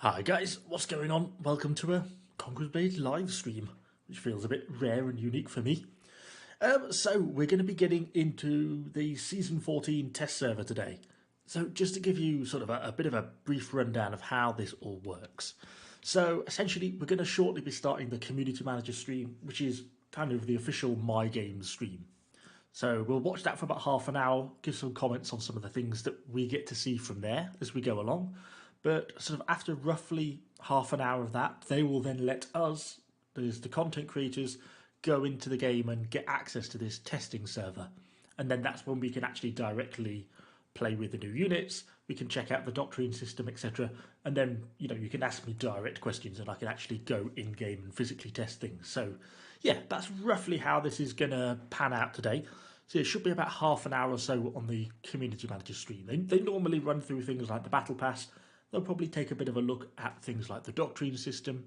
Hi guys, what's going on? Welcome to a Conquerors Blade live stream, which feels a bit rare and unique for me. So we're going to be getting into the Season 14 test server today. So just to give you sort of a bit of a brief rundown of how this all works. So essentially we're going to shortly be starting the Community Manager stream, which is kind of the official My Games stream. So we'll watch that for about half an hour, give some comments on some of the things that we get to see from there as we go along. But sort of after roughly half an hour of that, they will then let us, as the content creators, go into the game and get access to this testing server. And then that's when we can actually directly play with the new units, we can check out the doctrine system, etc. And then, you can ask me direct questions and I can actually go in-game and physically test things. So, yeah, that's roughly how this is going to pan out today. So it should be about half an hour or so on the Community Manager stream. They normally run through things like the Battle Pass. They'll probably take a bit of a look at things like the doctrine system.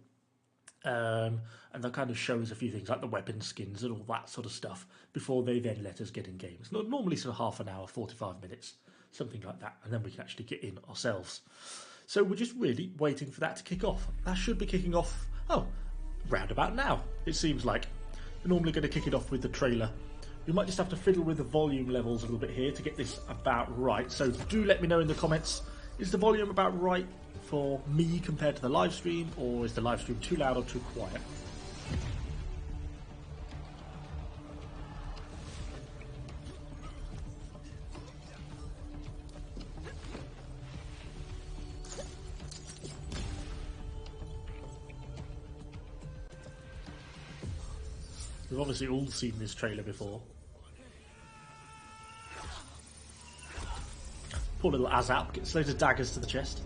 And they'll kind of show us a few things like the weapon skins and all that sort of stuff before they then let us get in games. Normally sort of half an hour, 45 minutes, something like that. And then we can actually get in ourselves. So we're just really waiting for that to kick off. That should be kicking off, round about now, it seems like. We're normally going to kick it off with the trailer. We might just have to fiddle with the volume levels a little bit here to get this about right. So do let me know in the comments. Is the volume about right for me compared to the live stream, or is the live stream too loud or too quiet? We've obviously all seen this trailer before. Poor little Azap gets loads of daggers to the chest.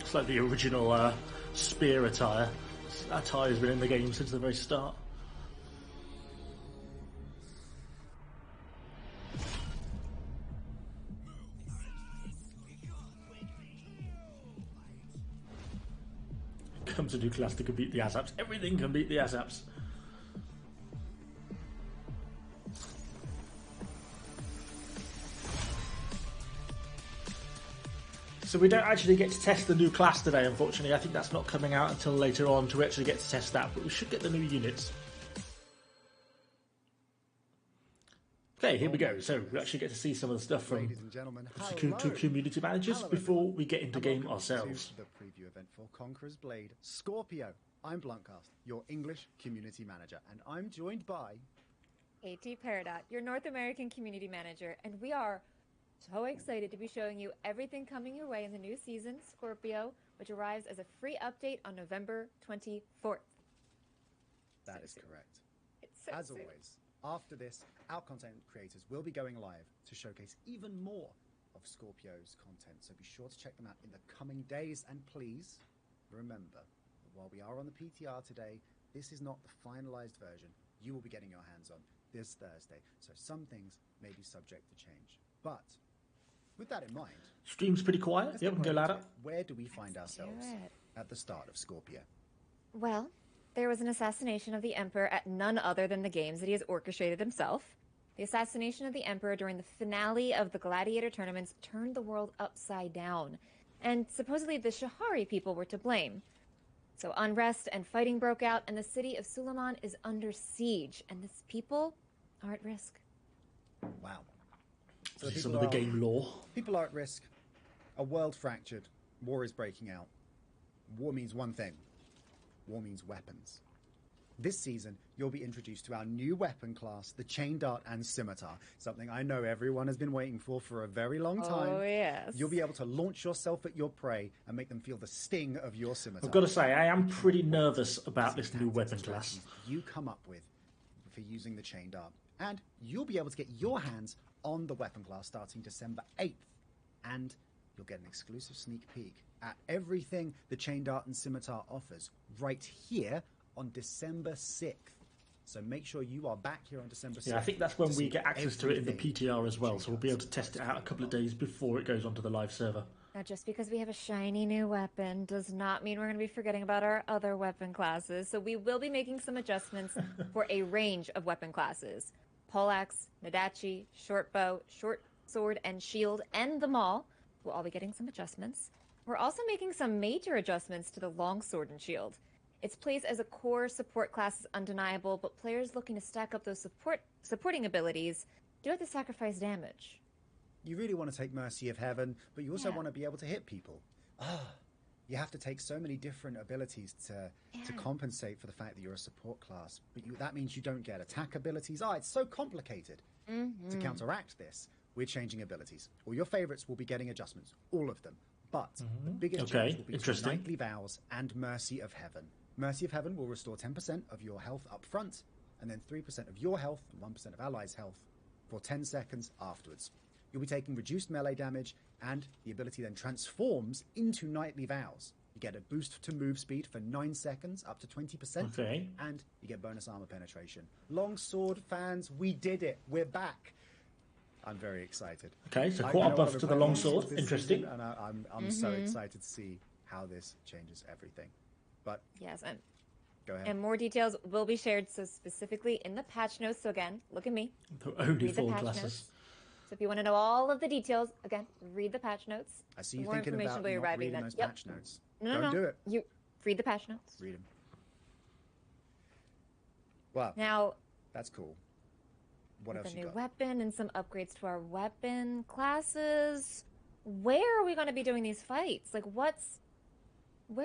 It's like the original spear attire. That attire has been in the game since the very start. Comes a new class that can beat the Azaps. Everything can beat the Azaps. So we don't actually get to test the new class today, unfortunately. I think that's not coming out until later on to actually get to test that, but we should get the new units. Okay, here we go. So we actually get to see some of the stuff from two community managers before we get into game ourselves. The preview event for Conquerors Blade Scorpio. I'm Bluntcast, your English community manager, and I'm joined by AT Peridot, your North American community manager, and we are so excited to be showing you everything coming your way in the new season, Scorpio, which arrives as a free update on November 24th. That is correct. It's so As soon. always, after this, our content creators will be going live to showcase even more of Scorpio's content, so be sure to check them out in the coming days, and please remember that while we are on the PTR today, this is not the finalized version you will be getting your hands on this Thursday, so some things may be subject to change. But with that in mind, Stream's pretty quiet. Yep, we can go louder. Where do we find ourselves at the start of Scorpio? Well, there was an assassination of the Emperor at none other than the games that he has orchestrated himself. The assassination of the Emperor during the finale of the Gladiator tournaments turned the world upside down, and supposedly the Shahari people were to blame. So unrest and fighting broke out, and the city of Suleiman is under siege, and its people are at risk. Wow. So some of the game lore. People are at risk. A world fractured. War is breaking out. War means one thing. War means weapons. This season, you'll be introduced to our new weapon class, the Chain Dart and Scimitar. Something I know everyone has been waiting for a very long time. Oh, yes. You'll be able to launch yourself at your prey and make them feel the sting of your scimitar. I've got to say, I am pretty nervous about this new weapon class. You come up with for using the Chain Dart. And you'll be able to get your hands on the weapon class starting December 8th. And you'll get an exclusive sneak peek at everything the Chain Dart and Scimitar offers right here on December 6th. So make sure you are back here on December 6th. Yeah, I think that's when we get access to it in the PTR as well, so we'll be able to test it out a couple of days before it goes onto the live server. Now, just because we have a shiny new weapon does not mean we're going to be forgetting about our other weapon classes. So we will be making some adjustments for a range of weapon classes. Poleaxe, Nadachi, short bow, short sword, and shield, and the maul will all be getting some adjustments. We're also making some major adjustments to the long sword and shield. Its place as a core support class is undeniable, but players looking to stack up those supporting abilities do have to sacrifice damage. You really want to take Mercy of Heaven, but you also want to be able to hit people. You have to take so many different abilities to compensate for the fact that you're a support class. But that means you don't get attack abilities. It's so complicated. To counteract this, we're changing abilities. All your favorites will be getting adjustments, all of them. But the biggest change will be to Nightly Vows and Mercy of Heaven. Mercy of Heaven will restore 10% of your health up front, and then 3% of your health and 1% of allies' health for 10 seconds afterwards. You'll be taking reduced melee damage, and the ability then transforms into Nightly Vows. You get a boost to move speed for 9 seconds, up to 20%, and you get bonus armor penetration. Longsword fans, we did it. We're back. I'm very excited. Okay, so quite a buff to the longsword. Interesting. Season, and I'm so excited to see how this changes everything. But yes, and go ahead. And more details will be shared, so specifically in the patch notes. So again, look at me. Only 4 classes. Notes. So if you want to know all of the details, again, read the patch notes. I see you thinking about not reading those patch notes. No. Don't do it. You read the patch notes. Read them. Well, now that's cool. What else you got? A new weapon and some upgrades to our weapon classes. Where are we going to be doing these fights? Like, where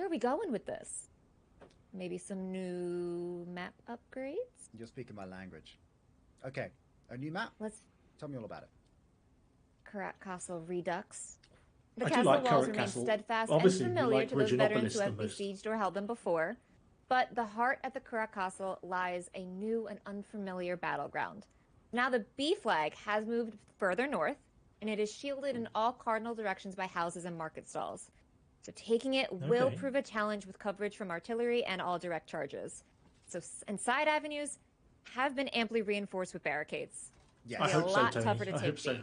are we going with this? Maybe some new map upgrades? You're speaking my language. Okay, a new map? Tell me all about it. Karat Castle Redux. The I castle like walls Karat remain Castle. steadfast Obviously, and familiar to those veterans who have most. besieged or held them before. But the heart at the Karat Castle lies a new and unfamiliar battleground. Now the B flag has moved further north, and it is shielded in all cardinal directions by houses and market stalls. So taking it will prove a challenge with coverage from artillery and all direct charges. And side avenues have been amply reinforced with barricades. Yes. I hope a lot so, Tony. tougher to I take hope so.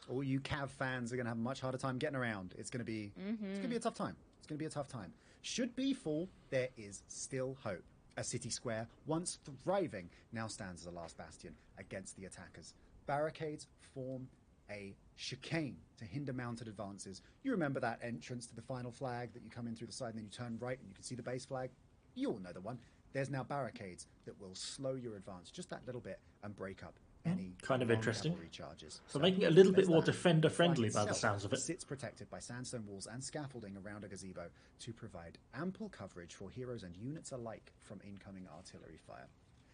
All you Cav fans are going to have a much harder time getting around. It's going to be a tough time. It's going to be a tough time. Should B fall, there is still hope. A city square, once thriving, now stands as a last bastion against the attackers. Barricades form a chicane to hinder mounted advances. You remember that entrance to the final flag that you come in through the side and then you turn right and you can see the base flag? You all know the one. There's now barricades that will slow your advance just that little bit and break up any kind of interesting cavalry charges. So making it a little bit more defender friendly by the sounds of it. Sits protected by sandstone walls and scaffolding around a gazebo to provide ample coverage for heroes and units alike from incoming artillery fire.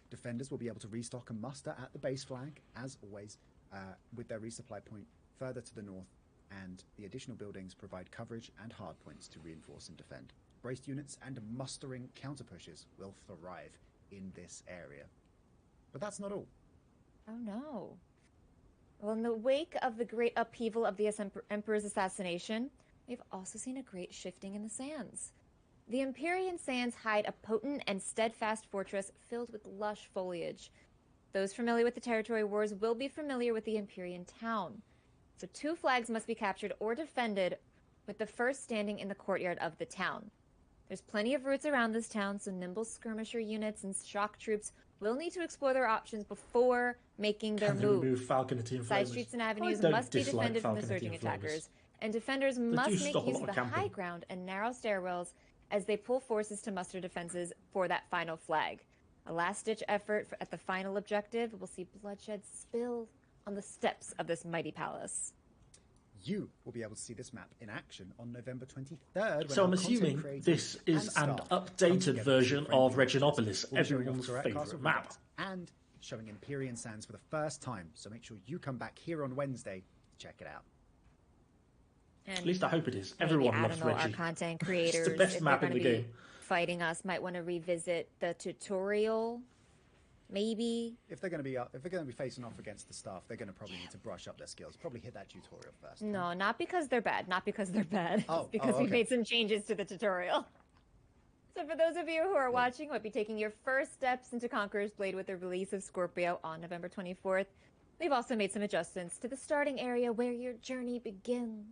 Defenders will be able to restock and muster at the base flag, as always, with their resupply point further to the north, and the additional buildings provide coverage and hardpoints to reinforce and defend. Braced units and mustering counterpushes will thrive in this area. But that's not all. Oh no. Well, in the wake of the great upheaval of the Emperor's assassination, we've also seen a great shifting in the sands. The Empyrean sands hide a potent and steadfast fortress filled with lush foliage. Those familiar with the territory wars will be familiar with the Empyrean town. So 2 flags must be captured or defended, with the first standing in the courtyard of the town. There's plenty of routes around this town, so nimble skirmisher units and shock troops will need to explore their options before making their move. Side streets and avenues must be defended from the surging attackers, and defenders must make use of the high ground and narrow stairwells as they pull forces to muster defenses for that final flag. A last-ditch effort at the final objective will see bloodshed spill on the steps of this mighty palace. You will be able to see this map in action on November 23rd. So I'm assuming this is an updated version of Reginopolis, everyone's favourite map. And showing Empyrean Sands for the first time. So make sure you come back here on Wednesday to check it out. And at least I hope it is. Everyone loves Reggie. Our content creators, it's the best map in the game. Fighting us might want to revisit the tutorial maybe. If they're going to be facing off against the staff, they're going to probably need to brush up their skills. Probably hit that tutorial first. No, not because they're bad. Not because they're bad. Oh, It's because we okay. made some changes to the tutorial. So for those of you who are watching, might be taking your first steps into Conqueror's Blade with the release of Scorpio on November 24th, we've also made some adjustments to the starting area where your journey begins.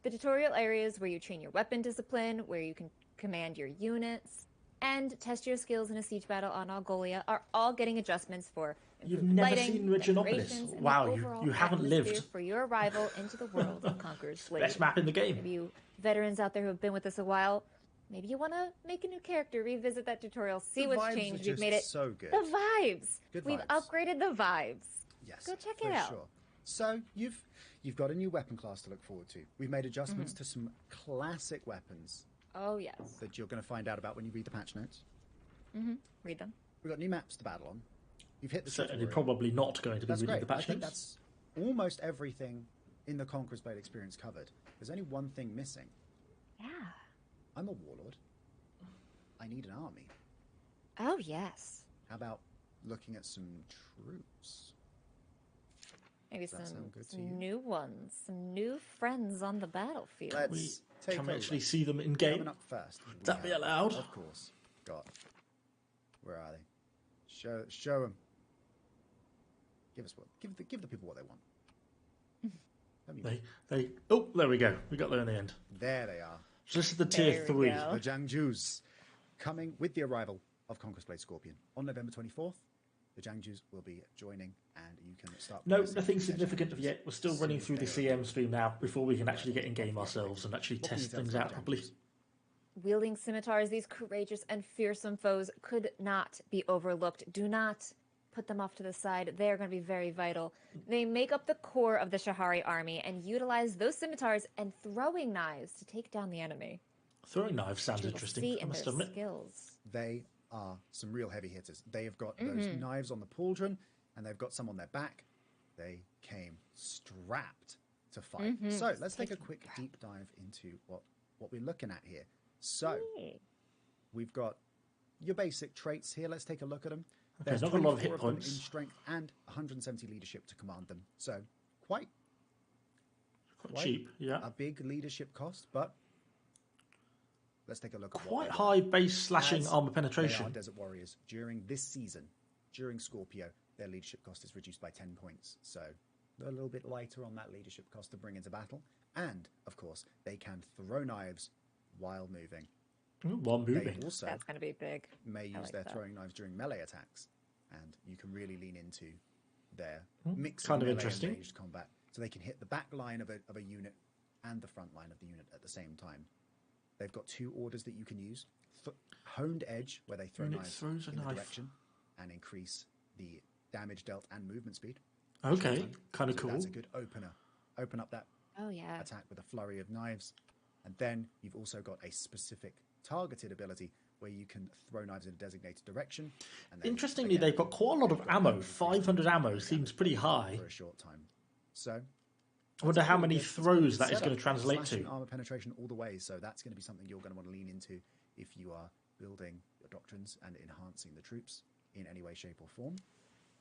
The tutorial areas where you train your weapon discipline, where you can command your units, and test your skills in a siege battle on Algolia are all getting adjustments for You've improved never lighting, seen Reginopolis. decorations, and the Wow, overall you haven't atmosphere lived. for your arrival into the world of Conqueror's Blade. Best map in the game. Maybe you veterans out there who have been with us a while, maybe you want to make a new character, revisit that tutorial, see The what's vibes changed. are We've made it just so good. the vibes. Good We've vibes. upgraded the vibes. Yes, Go check for it out. Sure. So you've got a new weapon class to look forward to. We've made adjustments to some classic weapons Oh yes. that you're going to find out about when you read the patch notes. Read them. We've got new maps to battle on. You've hit the Certainly tutorial. probably not going to be That's reading great. the I patch think notes. that's almost everything in the Conqueror's Blade experience covered. There's only one thing missing. Yeah. I'm a warlord. I need an army. Oh yes. How about looking at some troops? Maybe Does that some, sound good to some you? new ones, some new friends on the battlefield. Let's We take can a we actually look. see them in Coming game. up first. Would that be allowed? Of course. God. Where are they? Show them. Give the people what they want. Let me- Oh, there we go. We got there in the end. There they are. So this is the tier There we 3. go. The Jiangjus. Coming with the arrival of Conqueror's Blade Scorpion. On November 24th, the Jiangjus will be joining and you can start... No, progressing nothing their significant challenges yet. We're still as running soon through as the they are CM stream now before we can actually get in game ourselves and actually What can you test tell things from out the properly. Jiangjus? Wielding scimitars, these courageous and fearsome foes could not be overlooked. Do not put them off to the side. They are going to be very vital. They make up the core of the Shahari army and utilize those scimitars and throwing knives to take down the enemy. Throwing knives sounds You will interesting, see I in must their admit. skills. They are some real heavy hitters. They have got those knives on the pauldron and they've got some on their back. They came strapped to fight. So let's take a quick deep dive into what we're looking at here. So Yay. we've got your basic traits here. Let's take a look at them. Okay, There's not a lot of 24 hit of them points. in strength and 170 leadership to command them. So quite Quite cheap, yeah. a big leadership cost, but let's take a look at Quite what they high base slashing As armor They penetration. are Desert Warriors. During this season, during Scorpio, their leadership cost is reduced by 10 points. So they're a little bit lighter on that leadership cost to bring into battle. And, of course, they can throw knives while moving. Ooh, while They moving. also That's going to be big. may use like their that. throwing knives during melee attacks. And you can really lean into their Hmm, mix kind of of melee interesting. and ranged combat. So they can hit the back line of a unit and the front line of the unit at the same time. They've got 2 orders that you can use. Honed Edge, where they throw Unit knives throws a in the knife. direction and increase the damage dealt and movement speed. Okay, kind of So cool. that's a good opener. Open up that Oh, yeah. attack with a flurry of knives. And then you've also got a specific targeted ability where you can throw knives in a designated direction. And then, Interestingly, again, they've got quite a lot of they've got ammo. increased 500 ammo damage seems pretty high. for a short time. So I wonder how many pretty good. throws It's that is set going up to translate slashing to. armor penetration all the way, so that's going to be something you're going to want to lean into if you are building your doctrines and enhancing the troops in any way, shape, or form.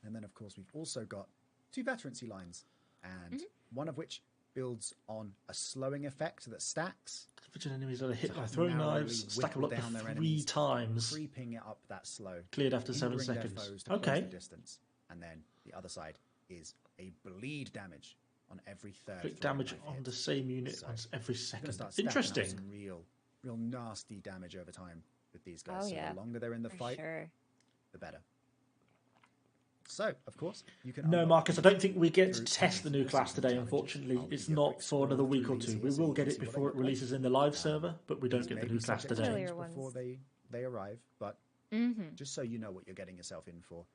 And then, of course, we've also got 2 veterancy lines, and one of which builds on a slowing effect that stacks, Vigilant enemies that are hit to by throwing narrowly knives, stackable whittle up down to their 3 enemies, times. creeping it up that slow, Cleared after 7 hindering their seconds. foes to close Okay. the distance. And then the other side is a bleed damage on every third Inflict throwing damage knife on hit. the same unit So, once every You're gonna second. start stacking up Interesting. some real nasty damage over time with these guys. Oh, So yeah. the longer they're in the For fight, sure. the better. So, of course, you can. No, unlock Marcus, I these don't think we get to through test the new season class today, challenges. unfortunately. I'll It's give you a not quick for another scroll week or through 2. these We here so will you get can it see what before they it look like. releases in the live server, but we don't These get the may new be class subject to today. Familiar change ones. before they arrive, but just so you know what you're getting yourself in for.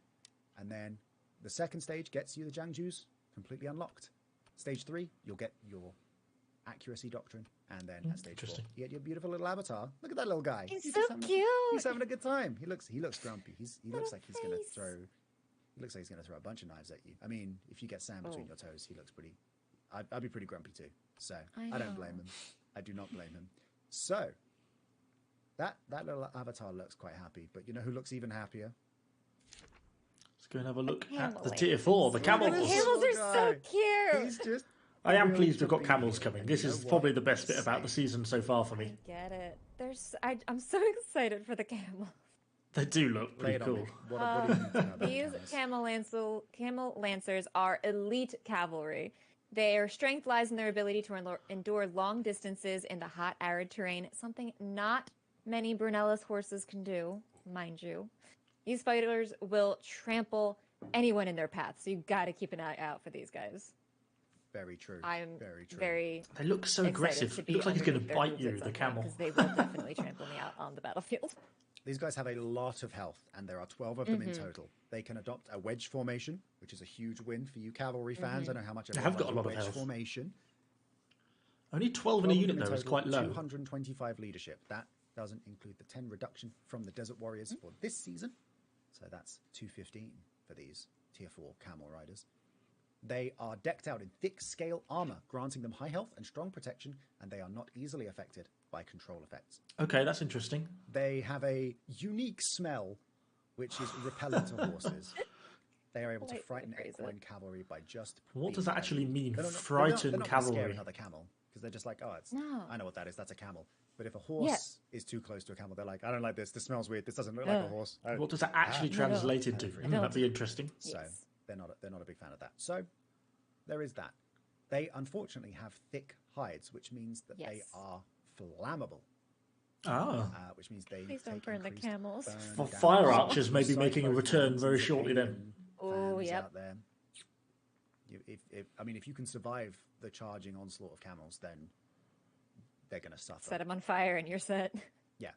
And then the second stage gets you the Jiangjus completely unlocked. Stage 3, you'll get your accuracy doctrine, and then at stage 4, interesting. you get your beautiful little avatar. Look at that little guy. He's just so having cute. He's having a good time. He looks grumpy. He looks Little like he's gonna face. throw. He looks like he's gonna throw a bunch of knives at you. I mean, if you get sand between Oh. your toes, he looks pretty. I'd be pretty grumpy too. So I I don't know. blame him. I do not blame him. So that little avatar looks quite happy, but you know who looks even happier? go and have a look at the Camel tier 4, the Look at camels. this Camels are little so guy. cute. He's just. I am real pleased we've got jumping camels here. coming. And This you know is what? probably the best bit Let's about the see. season so far for me. I get it. I'm so excited for the camels. They do look Lay pretty it on me. cool. What do you need to know about These camels? camel lancers are elite cavalry. Their strength lies in their ability to endure long distances in the hot, arid terrain, something not many Brunellus horses can do, mind you. These fighters will trample anyone in their path, so you gotta keep an eye out for these guys. Very true. I'm very true. very They look so excited aggressive. to It be looks like he's going to underneath their bite you, hooves the at some point, camel. because they will definitely trample me out on the battlefield. These guys have a lot of health, and there are 12 of them in total. They can adopt a wedge formation, which is a huge win for you cavalry fans. I know how much They have got a lot of wedge health. formation. Only 12 in a 12 of unit, them in though, is total, quite low. 225 leadership. That doesn't include the 10 reduction from the Desert Warriors for this season. So that's 215 for these tier 4 camel riders. They are decked out in thick scale armor, granting them high health and strong protection, and they are not easily affected by control effects. Okay, that's interesting. They have a unique smell, which is repellent to horses. They are able to Lightly frighten phrase it. equine cavalry by just. What does being that actually present. mean, They're not- frighten they're not gonna scare cavalry? another camel because they're just like, oh, it's. No. I know what that is. That's a camel. But if a horse is too close to a camel, they're like, I don't like this. This smells weird. This doesn't look like a horse. I don't- What does that actually translate into? I That'd be interesting. So Yes. they're not a big fan of that. So there is that. They unfortunately have thick hides, which means that they Yes. are flammable. Which means they Please don't take burn the increased camels. burn For damage. fire archers may be Psycho making a return fans very and shortly then. Oh, fans yep. out there. If you can survive the charging onslaught of camels, then they're going to suffer. Set them on fire and you're set. Yeah.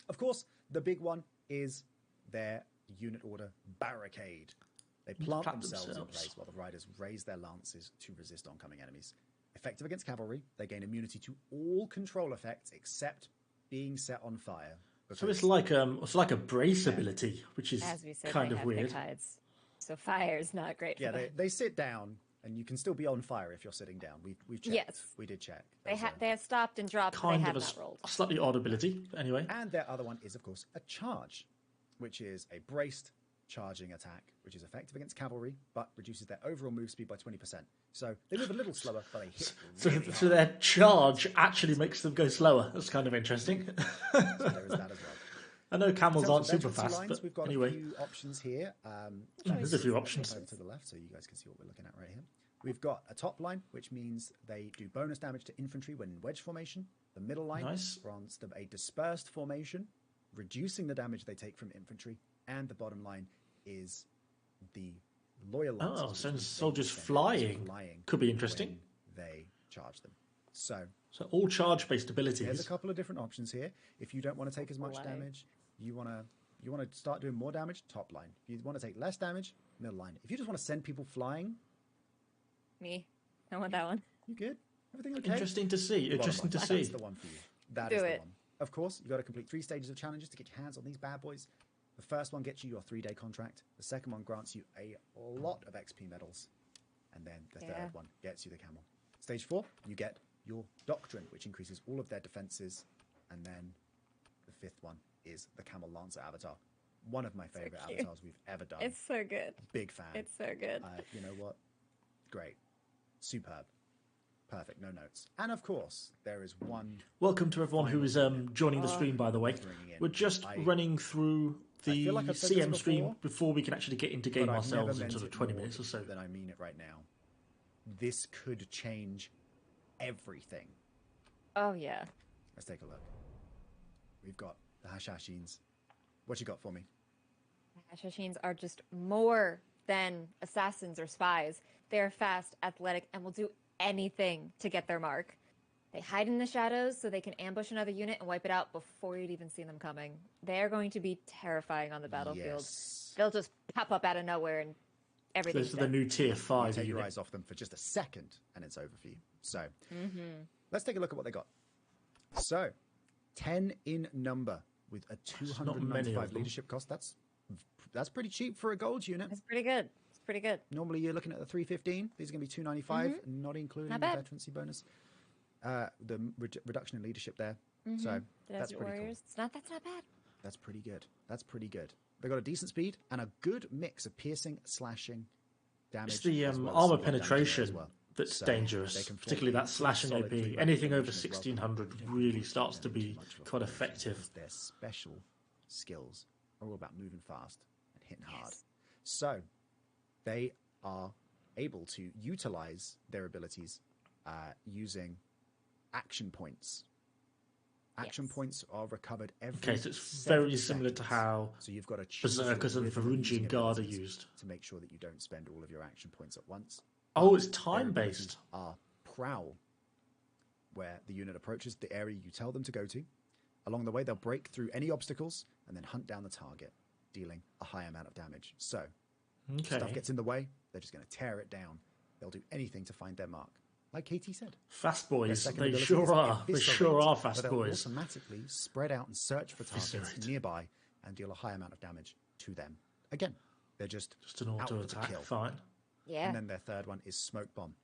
Of course, the big one is their unit order barricade. They plant themselves in place while the riders raise their lances to resist oncoming enemies. Effective against cavalry, they gain immunity to all control effects except being set on fire. So it's like a brace ability, which is As we said, kind they of have weird. thick hides. So fire's not great for them. they sit down, and you can still be on fire if you're sitting down. We've checked. Yes. We did check. They have stopped and dropped, but they Kind have of not rolled. a slightly odd ability. But anyway, And their other one is, of course, a charge, which is a braced charging attack, which is effective against cavalry, but reduces their overall move speed by 20%. So they move a little slower, but they hit really so hard. their charge actually makes them go slower. That's kind of interesting. So there is that as well. I know camels In aren't terms super of veterancy fast, lines, but we've got anyway. a few options here. There's a few options. Over to the left, so you guys can see what we're looking at right here. We've got a top line, which means they do bonus damage to infantry when in wedge formation. The middle line Nice. grants them a dispersed formation, reducing the damage they take from infantry. And the bottom line is the loyal lancers. Oh, which so means they soldiers send flying. Could be when interesting. they charge them. So So all charge-based abilities. there's a couple of different options here. If you don't want to take as much Flying. damage, you want to start doing more damage, top line. If you want to take less damage, middle line. If you just want to send people flying, Me. I want that one. you good? Everything okay? Interesting to see. Bottom Interesting to line, see. That's the one for you. That Do is the it. one. Of course, you've got to complete 3 stages of challenges to get your hands on these bad boys. The first one gets you your 3-day contract. The second one grants you a lot of XP medals. And then the Yeah. third one gets you the camel. Stage 4, you get your Doctrine, which increases all of their defenses. And then the 5th one is the Camel Lancer avatar. One of my favorite cute. avatars we've ever done. It's so good. Big fan. It's so good. You know what? Great. Superb. Perfect. No notes. And of course, there is one. Welcome to everyone who is joining the stream, by the way. Bringing in. We're just I running through the feel like I've said this CM stream before, before we can actually get into game but I've never ourselves in meant sort of it 20 more minutes or so. than I mean it right now. This could change everything. Oh, yeah. Let's take a look. We've got the Hashashins. What you got for me? Hashashins are just more than assassins or spies. They are fast, athletic, and will do anything to get their mark. They hide in the shadows so they can ambush another unit and wipe it out before you'd even see them coming. They are going to be terrifying on the battlefield. Yes. They'll just pop up out of nowhere and everything's Those are the dead. new tier 5 Take your unit. eyes off them for just a second, and it's over for you. So, let's take a look at what they got. So, 10 in number with a not many of 295 them. leadership cost. That's pretty cheap for a gold unit. It's pretty good. It's pretty good. Normally you're looking at the 315. These are going to be 295, not including Not the bad. veterancy bonus. The reduction in leadership there. So The that's Desert pretty Warriors. That's not bad. That's pretty good. That's pretty good. They've got a decent speed and a good mix of piercing, slashing, damage. It's the as well as armor some light damage penetration as well. that's So dangerous, they can form particularly a that slashing solid AP. three-rank Anything over formation as well. 1600 You don't really need starts to them too be much of a quite formation effective. because their special skills are all about moving fast and hitting hard. So they are able to utilize their abilities using action points. Action points are recovered every Okay, so it's 7 very similar to seconds. how So you've got to choose Berserkers your and rhythm of using Varungian Guard are abilities used. to make sure that you don't spend all of your action points at once. Oh, it's Their time-based. abilities are Prowl, where the unit approaches the area you tell them to go to. Along the way, they'll break through any obstacles and then hunt down the target, dealing a high amount of damage. So, if stuff Okay. gets in the way, they're just going to tear it down. They'll do anything to find their mark. Like Katie said. Fast Their boys. second They ability sure is are. They Eviscerate, sure are where fast they'll boys. automatically spread out and search for targets Eviscerate. nearby and deal a high amount of damage to them. Again, they're just Just an out auto for the attack. kill. Fine. Yeah. And then their third one is Smoke Bomb.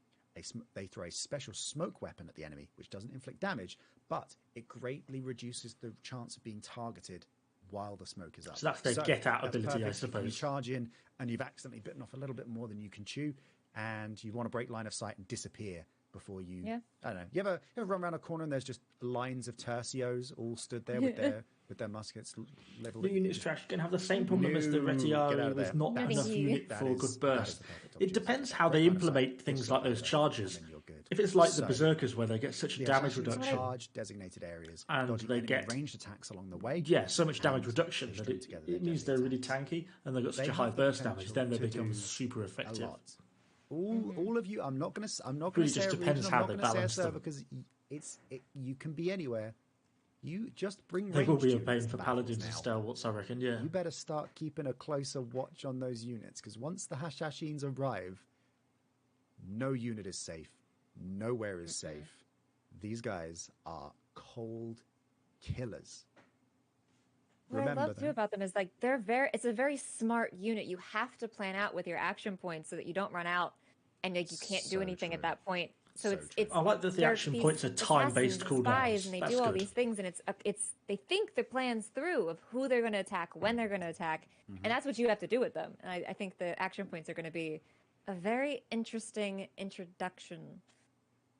They throw a special smoke weapon at the enemy, which doesn't inflict damage, but it greatly reduces the chance of being targeted while the smoke is up. So that's their get out that's ability, I perfect if You suppose. charge in and you've accidentally bitten off a little bit more than you can chew, and you want to break line of sight and disappear before you. Yeah. I don't know. You ever run around a corner and there's just lines of tercios all stood there with their muskets leveled? The unit's trash. You can have the same problem as the No, get out Retiari of with there. not No, thank enough you. unit That for a is- good that is burst. the perfect It opportunity. depends how Break they line of sight, implement things just like stop those there, charges. and then you're good. If it's like the So, Berserkers where they get such a the damage Assassins reduction, charge designated areas, and dodging they enemy get- ranged attacks along the way. yeah, so much damage and reduction they that string it, together it their means deadly they're really attacks. tanky and they've got They such a high have the burst damage. potential Then they to become do super a effective. lot. All of you. I'm not going to Really say just a depends region, how I'm they not going to balance say a server them. because you can be anywhere. You just bring. They will ranged be a units pain to for battles paladins and now. stalwarts, I reckon. Yeah. You better start keeping a closer watch on those units because once the Hashashins arrive, no unit is safe. Nowhere is safe. These guys are cold killers. What I love too about them is like it's a very smart unit. You have to plan out with your action points so that you don't run out and like you can't do So anything true. at that point. So So it's true. it's I like that the they're action these points are time-based assassins and spies, cooldowns. and they That's do all good. these things, and it's they think the plans through of who they're going to attack, when they're going to attack, and that's what you have to do with them. And I think the action points are going to be a very interesting introduction,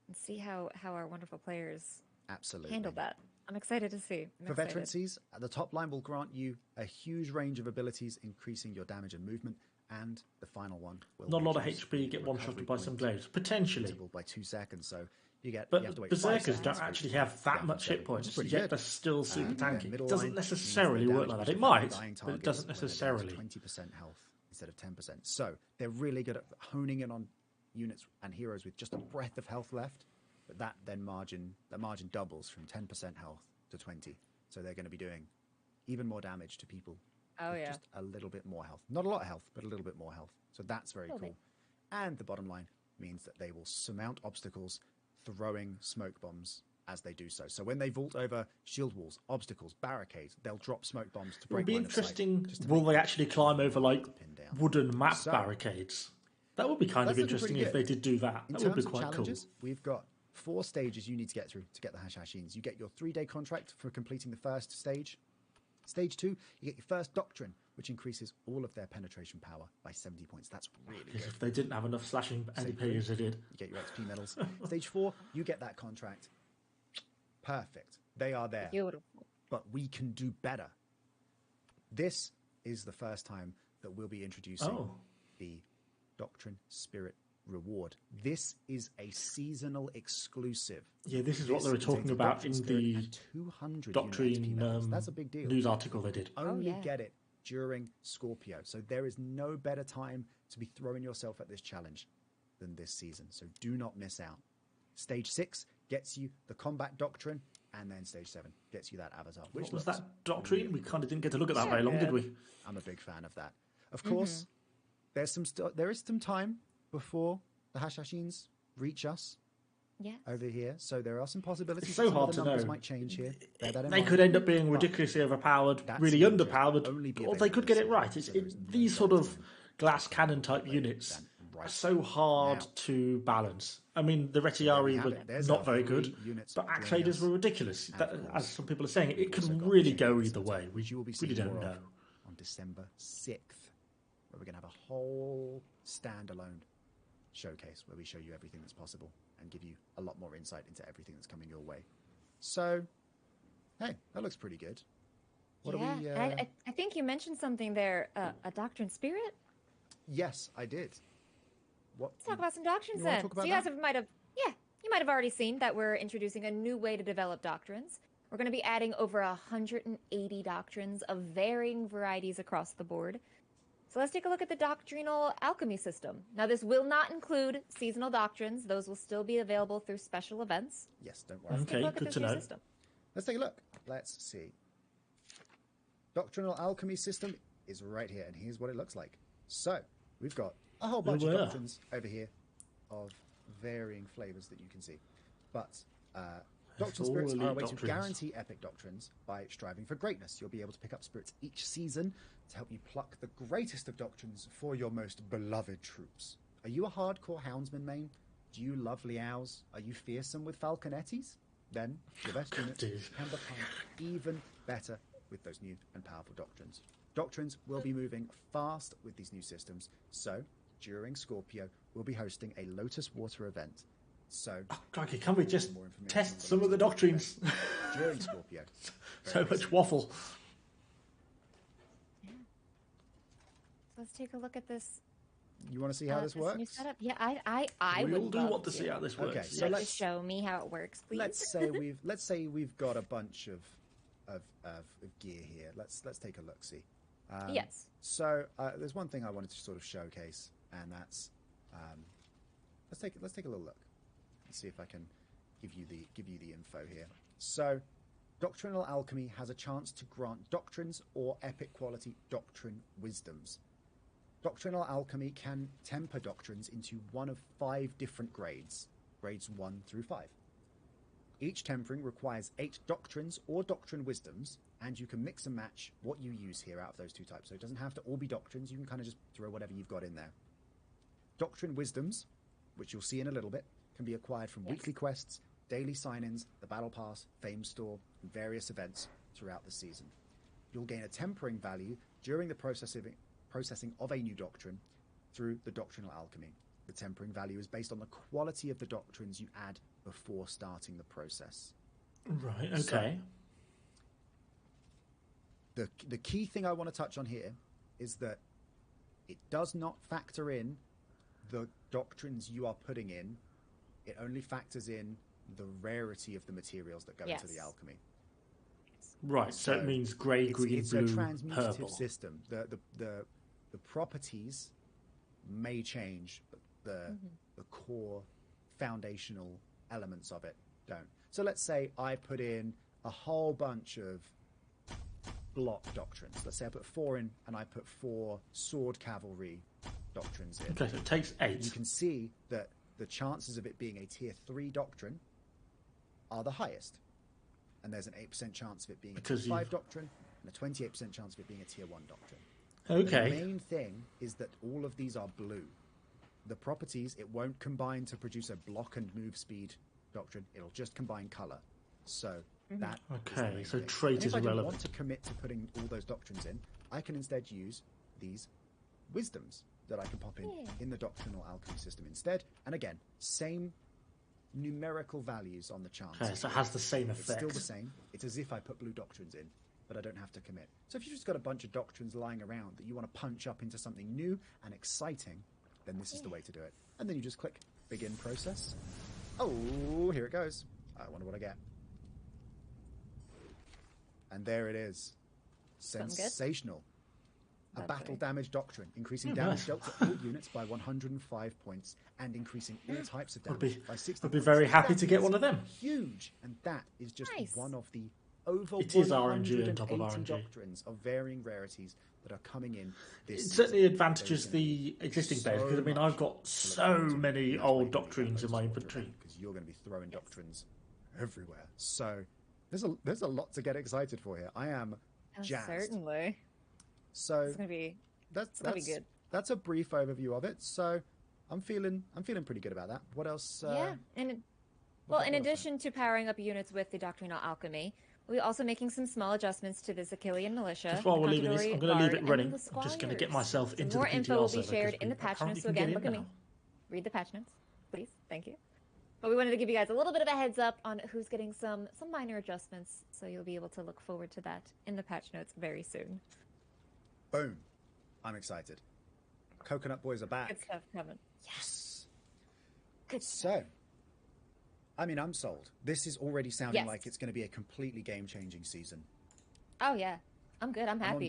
and see how our wonderful players Absolutely. handle that. I'm excited to see. I'm For excited. veterancies, the top line will grant you a huge range of abilities, increasing your damage and movement, and the final one will Not a lot of reduce HP, the get one-shotted recovery by some point glaives. Potentially. interval by 2 seconds. So you get. But you have to wait 5 Berserkers seconds don't for it actually to have get that down much from hit points, It's pretty yet good. they're still super Their tanky. middle It doesn't line necessarily means their work like damage that. It reduction might, for dying but it doesn't targets when they're down to necessarily. 20% health instead of 10%. So they're really good at honing in on units and heroes with just a breath of health left. But that margin doubles from 10% health to 20. So they're going to be doing even more damage to people Oh with yeah. just a little bit more health. Not a lot of health, but a little bit more health. So that's very Little cool. And the bottom line means that they will surmount obstacles throwing smoke bombs as they do so. So when they vault over shield walls, obstacles, barricades, they'll drop smoke bombs to It would break be line of sight, interesting. just to Will make they them actually climb over like pin down. wooden map So- barricades? That would be kind of That's looking interesting pretty if they good. did do that. In That would be terms of quite cool. challenges, we've got 4 stages you need to get through to get the Hashashins. You get your 3-day contract for completing the first stage. Stage 2, you get your first doctrine, which increases all of their penetration power by 70 points. That's really Because good. if they didn't have enough slashing Stage NDP as they did. You get your XP medals. Stage 4, you get that contract. Perfect. They are there. Beautiful. But we can do better. This is the first time that we'll be introducing Oh. the Doctrine Spirit Reward. This is a seasonal exclusive. Yeah, this is what This they were is a talking about Doctrine in Spirit the and 200 unit XP Doctrine medals. That's a big deal. news article they did. Only yeah. get it during Scorpio. So there is no better time to be throwing yourself at this challenge than this season. So do not miss out. Stage 6 gets you the combat doctrine, and then stage 7 gets you that avatar. Which What was looks that doctrine? We kind of didn't get to look at that Sure. very long, Yeah. did we? I'm a big fan of that. Of course, there is some time before the Hashashins reach us Yeah. over here. So there are some possibilities. It's so that some of hard the to numbers know. might change here. Bear that in They mind. could end up being But ridiculously overpowered, that's really going to underpowered, only be or they could get it available right. so there is no These sort better of time glass cannon type units, than bright. so hard Now, to balance. I mean, the there we Retiari have were it. There's not our very 3 good, units but joining Axe us. are ridiculous. And That, of as course, some people are saying, it we've also can got really the go Champions either Center, way. We which you will be really seeing don't more know. of on December 6th, where we're going to have a whole standalone showcase where we show you everything that's possible and give you a lot more insight into everything that's coming your way. So, hey, that looks pretty good. What yeah, are we? I think you mentioned something there. A doctrine spirit. Yes, I did. What? Let's talk about some doctrines You wanna then. talk about So you guys that? you might have already seen that we're introducing a new way to develop doctrines. We're going to be adding over 180 doctrines of varying varieties across the board. So let's take a look at the Doctrinal alchemy system. Now, this will not include seasonal doctrines. Those will still be available through special events. Yes, don't worry. Let's take a Okay, look at good this to new know. system. Let's take a look. Let's see. Doctrinal alchemy system is right here, and here's what it looks like. So, we've got a whole bunch of yeah. doctrines over here of varying flavors that you can see. But doctrine all spirits are a elite way to doctrines. guarantee epic doctrines by striving for greatness. You'll be able to pick up spirits each season to help you pluck the greatest of doctrines for your most beloved troops. Are you a hardcore houndsman main? Do you love Liaos? Are you fearsome with falconettis? Then your best units dude. can become even better with those new and powerful doctrines. Doctrines will be moving fast with these new systems, so during Scorpio, we'll be hosting a Lotus Water event. So, Crikey, can we just more information on test the some of the Lotus Water doctrines? event during Scorpio. So much waffle. So let's take a look at this. You want to see how this New works? setup. Yeah, I We would all do love want to see how this works. Okay, so Like to let's show me how it works, please. let's say we've got a bunch of gear here. Let's take a look. See. Yes. So there's one thing I wanted to sort of showcase, and that's let's take a little look. Let's see if I can give you the info here. So, Doctrinal Alchemy has a chance to grant doctrines or epic quality doctrine wisdoms. Doctrinal Alchemy can temper doctrines into one of 5 different grades 1 through 5. Each tempering requires 8 doctrines or doctrine wisdoms, and you can mix and match what you use here out of those 2 types. So it doesn't have to all be doctrines, you can kind of just throw whatever you've got in there. Doctrine wisdoms, which you'll see in a little bit, can be acquired from weekly quests, daily sign-ins, the Battle Pass, Fame Store, and various events throughout the season. You'll gain a tempering value during the processing of a new doctrine through the Doctrinal Alchemy. The tempering value is based on the quality of the doctrines you add before starting the process. Right, okay. So, the key thing I want to touch on here is that it does not factor in the doctrines you are putting in. It only factors in the rarity of the materials that go into the alchemy. Right, so it means grey, green, it's blue, a transmutative purple. system. The properties may change, but the core foundational elements of it don't. So let's say I put in a whole bunch of block doctrines. Let's say I put 4 in, and I put 4 sword cavalry doctrines in. Okay, so it takes 8. You can see that the chances of it being a tier 3 doctrine are the highest. And there's an 8% chance of it being a tier 5 doctrine, and a 28% chance of it being a tier 1 doctrine. Okay. The main thing is that all of these are blue. The properties, it won't combine to produce a block and move speed doctrine. It'll just combine color. So that is the Okay, main so thing. trait And is if I didn't irrelevant. want to commit to putting all those doctrines in, I can instead use these wisdoms that I can pop in the Doctrinal Alchemy system instead. And again, same numerical values on the chance. Okay, so it has the same It's effect. still the same. It's as if I put blue doctrines in, but I don't have to commit. So if you've just got a bunch of doctrines lying around that you want to punch up into something new and exciting, then this is the way to do it. And then you just click begin process. Oh, here it goes. I wonder what I get. And there it is. Something good? Sensational. A That's battle right. damage doctrine, increasing Oh, damage nice. dealt to all units by 105 points and increasing all types of damage by 60 I'd be points. very happy That to get is one of them. Huge, and that is just Nice. one of the over It is RNG on top of 180 RNG. doctrines of varying rarities that are coming in this It season. certainly advantages There's gonna the be existing so players, because I mean, much I've got to look so forward to, many and that's why old you're gonna be doctrines in my Lotus Water inventory. event, because you're going to be throwing doctrines everywhere. So there's a lot to get excited for here. I am jazzed. Certainly. So It's gonna be that's gonna be good. That's a brief overview of it. So I'm feeling pretty good about that. What else? Yeah, and well, in addition to powering up units with the Doctrinal alchemy, we'll be also making some small adjustments to this Achillean militia. Just while the we're leaving this, Contadori I'm going to leave Guard, it running. and the I'm just going to get Squires. myself Some into more the info PTR will be server shared because in we the patch apparently notes. So can get again, in look at me. now. Read the patch notes, please. Thank you. But we wanted to give you guys a little bit of a heads up on who's getting some minor adjustments, so you'll be able to look forward to that in the patch notes very soon. Boom! I'm excited. Coconut Boys are back. Good stuff coming. Yes. Good. So, I mean, I'm sold. This is already sounding Yes. like it's going to be a completely game-changing season. Oh yeah, I'm good. I'm happy.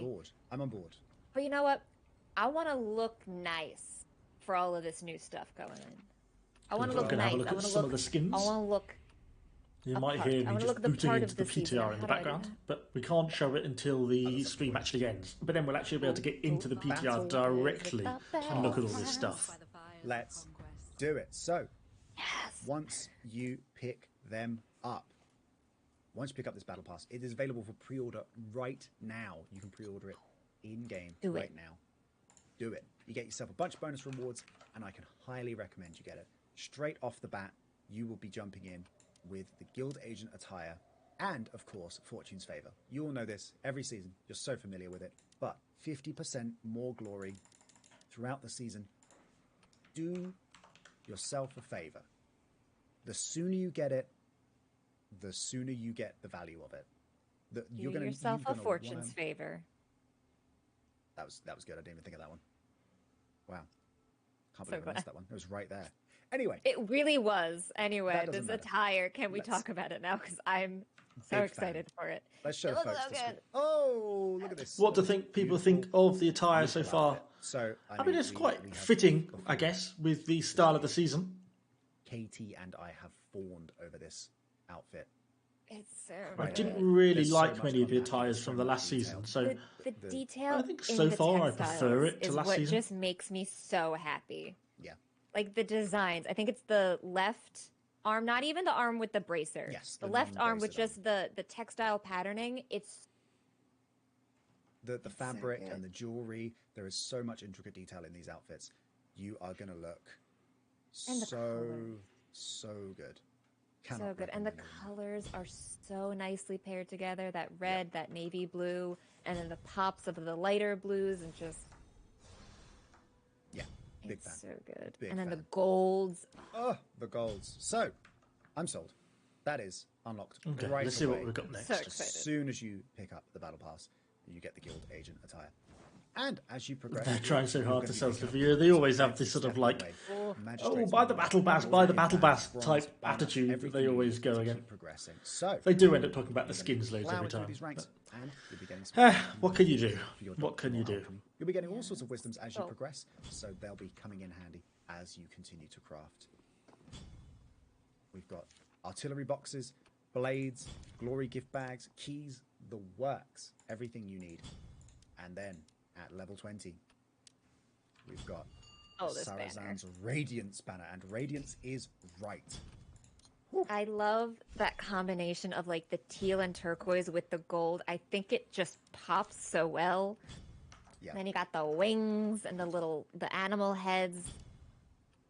I'm on board. But you know what? I want to look nice for all of this new stuff going in. I want to We're look going to nice. have a look I at want to some look. of the skins. I want to look. You a might part. hear I me wanna just look at the booting part into of the the season. PTR in the How do I do background, that? but we can't show it until the stream actually ends. But then we'll actually be able to get into the PTR directly and look at all this stuff. Let's do it. So, Yes. once you pick them up, once you pick up this battle pass, it is available for pre-order right now. You can pre-order it in-game Do it. right now. Do it. You get yourself a bunch of bonus rewards, and I can highly recommend you get it. Straight off the bat, you will be jumping in with the Guild Agent attire and, of course, Fortune's Favor. You all know this every season. You're so familiar with it. But 50% more glory throughout the season. Do yourself a favor. The sooner you get it, the sooner you get the value of it. Do yourself a fortune's favor. That was good. I didn't even think of that one. Wow. Can't So believe I glad. missed that one. It was right there. Anyway, It really was. Anyway, That doesn't this matter. attire. Can we Let's- talk about it now? Because I'm so Big excited for it. let's show It looks folks so the good. screen. Oh, look at this. What do people think of the attire so Beautiful far? outfit. So, I mean, it's quite we have fitting, before. I guess, with the style of the season. Katie and I have fawned over this outfit. It's so I good. didn't really There's so like much many of the unpacking, attires so from the much last detail. season, so The detail I think in so the far I textiles prefer it to is last what season. just makes me so happy. Yeah. Like the designs. I think it's the left arm, not even the arm with the bracer. Yes, the the left arm with non-bracered just the textile patterning. It's The so fabric good. and the jewelry. There is so much intricate detail in these outfits. You are going to look And the so, colors. so good. so Cannot good. And the recommend it. colors are so nicely paired together. That red, that navy blue, and then the pops of the lighter blues and just Yeah, big it's fan. so good. Big and then the fan. golds. Oh, the golds. So, I'm sold. That is unlocked Okay, right let's see what away. we've got next. So As excited. soon as you pick up the battle pass, you get the Guild Agent attire. And as you progress, They're trying so you're hard gonna to be sell picking stuff. up Yeah, they always have every this sort of step like, the way. Oh, Magistrates buy the manual, battle pass, buy the gold battle badge, pass bronze type banner, attitude that everything they you always need go to again. keep progressing. So They do end up talking about the you're gonna skins loads plow every into time. these ranks, but- and you'll be getting some What can you do? for your What can you do? alchemy. You'll be getting all sorts of wisdoms as you Oh. progress, so they'll be coming in handy as you continue to craft. We've got artillery boxes, blades, glory gift bags, keys, the works, everything you need. And then at level 20, we've got Oh, this banner. Sarazan's Radiance banner, and Radiance is right. I love that combination of like the teal and turquoise with the gold. I think it just pops so well. Yeah. And then you got the wings and the animal heads,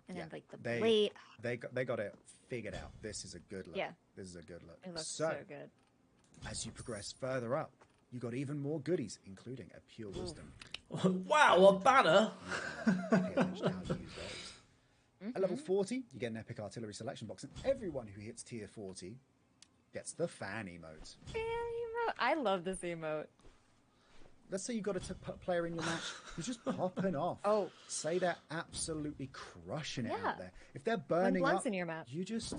and Yeah, then like the they- blade. They got it figured out. This is a good look. Yeah. This is a good look. It looks so good. As you progress further up, you got even more goodies, including a pure wisdom. Wow, a banner! Pay attention to how you use those. At level 40, you get an epic artillery selection box, and everyone who hits tier 40 gets the fan emote. Man, emote. I love this emote. Let's say you've got a player in your match who's just popping off. Oh. Say they're absolutely crushing it Yeah. out there. If they're burning blunts up, in your match. you just...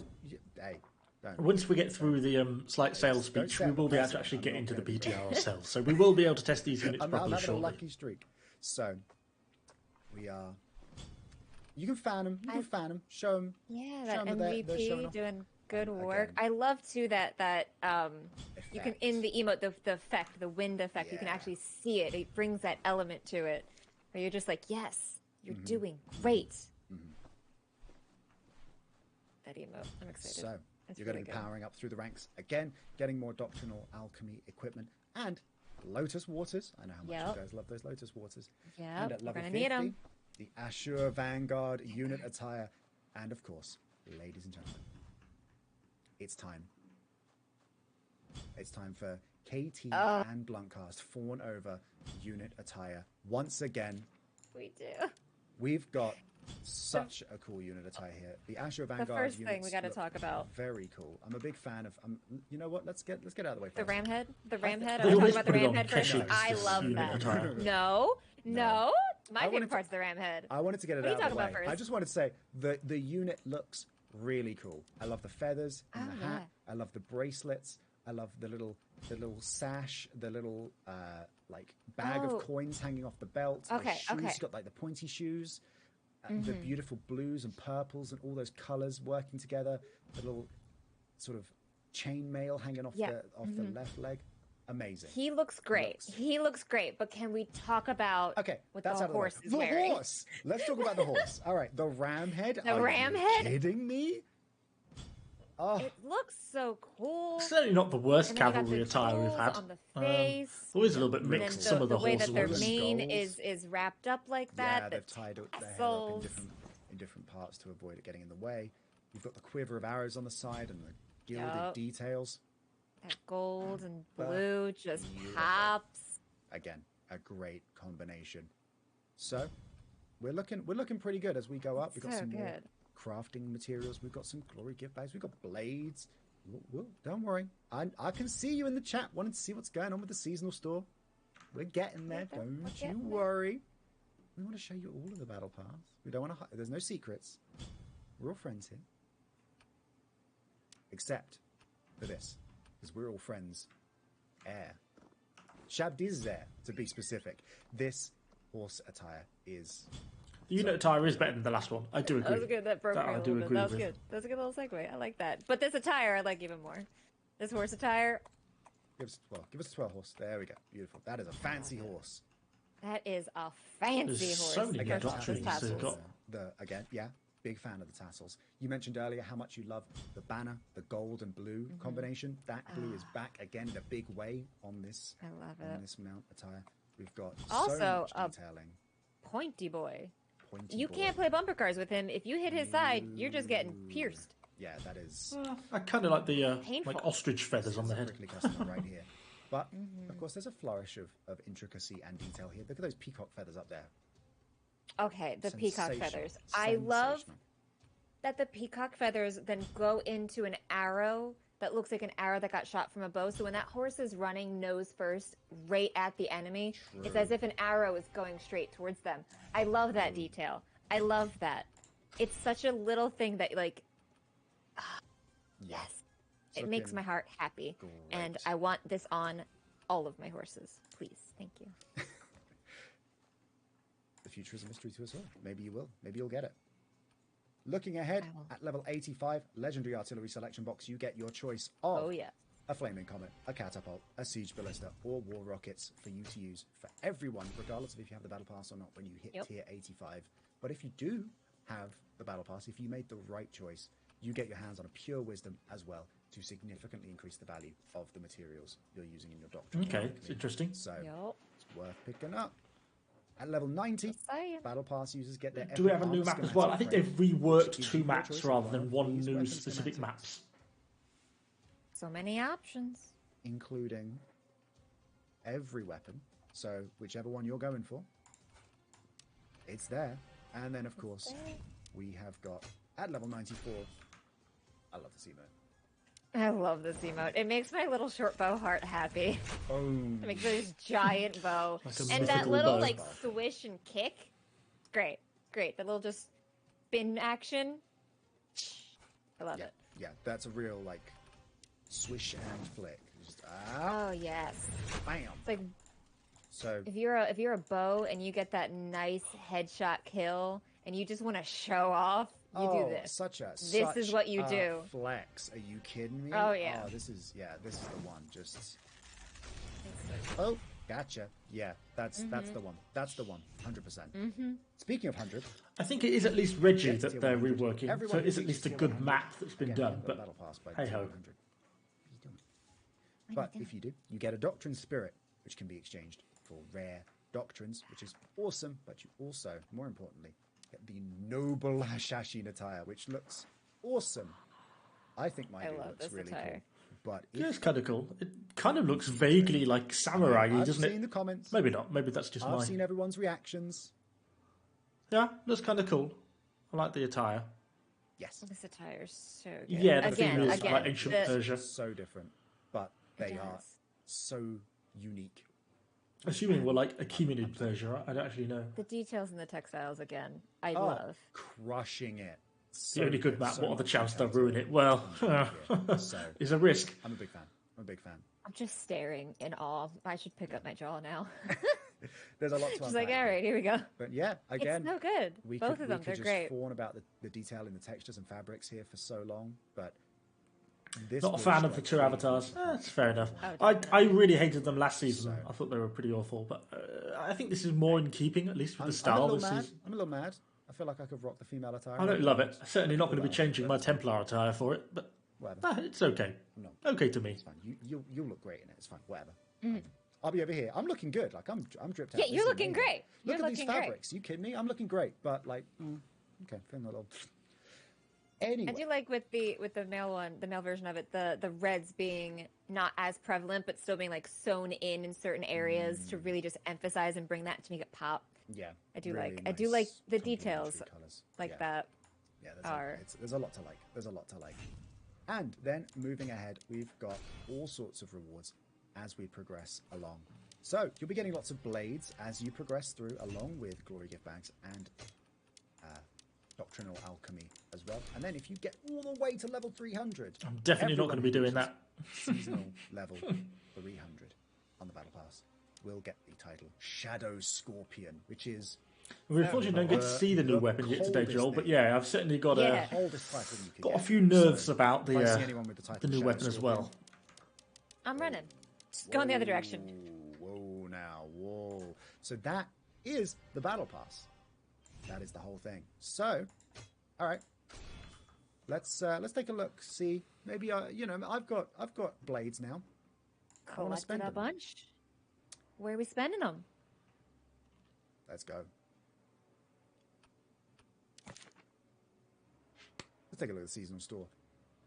hey, don't. Once we get through the slight sales Don't speech, say we I'm will be able to impressive. actually I'm get not into the gonna be. BTR ourselves. So we will be able to test these units I'm properly having a shortly. lucky streak. So, we are... You can fan them. You can fan them. Show them. Yeah, Show that 'em that they're showing MVP off. doing good And work. again- I love too that you can in Effect. the emote the effect, the wind effect. You can Yeah. actually see it. It brings that element to it, where you're just like, yes, you're Mm-hmm. doing great. That emote, I'm excited. So, It's you're going to really be good. powering up through the ranks. Again, getting more Doctrinal alchemy equipment and Lotus Waters. I know how much Yep. you guys love those Lotus Waters. Yep, And at we're level gonna 50, need 'em. the Ashur Vanguard unit attire, and of course, ladies and gentlemen, it's time. It's time for KT and Bluntcast Fawn over unit attire once again. We do. We've got such a cool unit attire here. The Ashur Vanguard. The first thing we got to talk about. Very cool. I'm a big fan of. You know what? Let's get out of the way. The ram head. The ram head. They I always talk about the put it ram on head first. Keshi's I love unit that. attire. No. My I wanted favorite part's the ram head. I wanted to get it What are out you of the way. talking about first? I just wanted to say the unit looks really cool. I love the feathers and the hat. I love the bracelets. I love the little sash, the little like bag of coins hanging off the belt. Okay, the shoes, okay. got like the pointy shoes, the beautiful blues and purples and all those colors working together. The little sort of chainmail hanging off the left leg. Amazing. He looks great. He looks great. But can we talk about what that's the out of the way. horse is The wearing? horse. Let's talk about the horse. All right, the ram head. The Are ram you head? kidding me? Oh, It looks so cool. Certainly not the worst And then you got cavalry the attire we've jewels had. on the face. Always a little bit And then mixed. Some of the the way that their horses. mane Skulls. is wrapped up like that. yeah, the they've tied their head up tassels. in different parts to avoid it getting in the way. You've got the quiver of arrows on the side and the gilded Yup. details. That gold and blue just Beautiful. pops. Again, a great combination. So we're looking pretty good as we go up. We've got So some more good. crafting materials. We've got some glory gift bags. We've got blades. Whoa, don't worry. I can see you in the chat wanting to see what's going on with the seasonal store. We're getting there. We're Don't you getting there. worry. We want to show you all of the battle pass. We don't want to hide. There's no secrets. We're all friends here. Except for this. Because we're all friends. Air. Shabdizer, to be specific. This horse attire is... The unit attire is better than the last one. I do That was agree. good. That broke That me I a do little bit. agree That was with. good. That's a good little segue. I like that. But this attire, I like even more. This horse attire, Give us 12. Give us a 12 horse. There we go. Beautiful. That is a fancy horse. that is a fancy There's horse. so many Again, good options. tassels. They've got Again, yeah, big fan of the tassels. You mentioned earlier how much you love the banner, the gold and blue combination. That blue is back again in a big way on this. I love On it. this mount attire. We've got Also, so a much detailing. Pointy boy. Pointy You boy. can't play bumper cars with him. If you hit his side, you're just getting pierced. Yeah, that is. I kind of like the Painful. like ostrich feathers on the head. Strictly custom right here. But of course, there's a flourish of intricacy and detail here. Look at those peacock feathers up there. Okay, the peacock Sensational. feathers. I love Sensational. that the peacock feathers then go into an arrow that looks like an arrow that got shot from a bow. So when that horse is running nose first right at the enemy, it's as if an arrow is going straight towards them. I love that detail. I love that. It's such a little thing that, like, Yeah. yes, It's it makes looking my heart happy. And great. I want this on all of my horses. Please. Thank you. The future is a mystery to us all. Maybe you will. Maybe you'll get it. Looking ahead, I will. at level 85, Legendary Artillery Selection Box, you get your choice of Oh, yeah. a Flaming Comet, a Catapult, a Siege Ballista, or War Rockets for you to use for everyone, regardless of if you have the Battle Pass or not when you hit Yep. tier 85. But if you do have the Battle Pass, if you made the right choice, you get your hands on a Pure Wisdom as well to significantly increase the value of the materials you're using in your Doctrine. Okay, it's interesting. So Yup. it's worth picking up. At level 90, Just saying. Battle Pass users get their Do we epic have a new armor map as schematic well? I think frame, they've which reworked gives two you your maps choice rather of than one these new weapon specific schematics, maps. So many options. including every weapon. So whichever one you're going for, it's there. And then, of course, we have got, at level 94, I love the emote. I love this emote. It makes my little short bow heart happy. Oh, It makes this giant bow. Like a And that mythical little bow. like swish and kick. Great. Great. That little just spin action. I love yeah, it. yeah, that's a real, like, swish and flick. Just, ah, Oh yes. bam. It's like So, if you're a bow and you get that nice headshot kill and you just want to show off, you do this. Such a This is what you do. Flex. Are you kidding me? Oh, yeah. Oh, this is the one. Just oh, gotcha. Yeah, that's the one. That's the one. 100%. Speaking of 100, I think it is at least Reggie Yeah, tier that they're 100. reworking, so Everyone it is who at least a reaches good tier 100 map that's been again, done. the But battle pass by hey tier ho. 100. What are you doing? But if you do, you get a Doctrine Spirit, which can be exchanged for rare doctrines, which is awesome, but you also, more importantly, get the noble Hashashin attire, which looks awesome. I think my dude looks really attire. cool. But Yeah, it's kind of cool. It kind of looks vaguely like samurai-y, doesn't it? I've seen the comments. Maybe not. Maybe that's just I've seen everyone's reactions. Yeah, looks kind of cool. I like the attire. Yes. This attire is so good. Yeah, the again, females like ancient Persia. So different, but they are so unique. Assuming we're like Achaemenid Persia, right? I don't actually know. The details in the textiles, again, I love. Crushing it. The only good map, so what are the much chances they'll detail. ruin it? Well, So, it's a risk. I'm a big fan. I'm just staring in awe. I should pick up my jaw now. There's a lot to Just unpack. like, all right, here we go. But yeah, again, It's so good. Both of them, we they're could great. just fawn about the detail in the textures and fabrics here for so long, but this Not a will fan of the strike two fear avatars. into the heart. That's fair enough. Oh, I really hated them last season. So- I thought they were pretty awful, but I think this is more in keeping, at least with the I'm a style little this mad. season. I'm a little mad. I feel like I could rock the female attire. I don't love it. Certainly not going to be changing my Templar attire for it, but Whatever. it's okay. No. Okay to me. It's fine. You'll look great in it. It's fine. Whatever. I'll be over here. I'm looking good. Like I'm dripped out. Yeah, This you're is looking amazing. great. Look You're at these looking great. fabrics. You kidding me? I'm looking great. But like, okay, feeling a little. Anyway, I do like with the male one, the male version of it, the reds being not as prevalent, but still being like sewn in certain areas to really just emphasize and bring that to make it pop. yeah, I do really like the nice details complementary colours. like Yeah. that. Yeah, are- there's a lot to like. There's a lot to like. And then moving ahead, we've got all sorts of rewards as we progress along. So you'll be getting lots of blades as you progress through, along with glory gift bags and doctrinal alchemy as well. And then if you get all the way to level 300, I'm definitely not going to be doing that. seasonal level 300 on the battle pass will get the title Shadow Scorpion, which is We unfortunately don't get to see the new weapon yet today, Joel, but yeah, I've certainly got the Yeah. coldest title you could got a get. few nerves So, about if I see anyone with the the title new Shadow weapon as Scorpion, well. I'm running. Just going the other direction. Whoa, now, whoa. So that is the battle pass. That is the whole thing. So, all right, let's take a look. See, maybe I've got blades now. I wanna Collected spend a them. bunch. Where are we spending them? Let's go. Let's take a look at the seasonal store.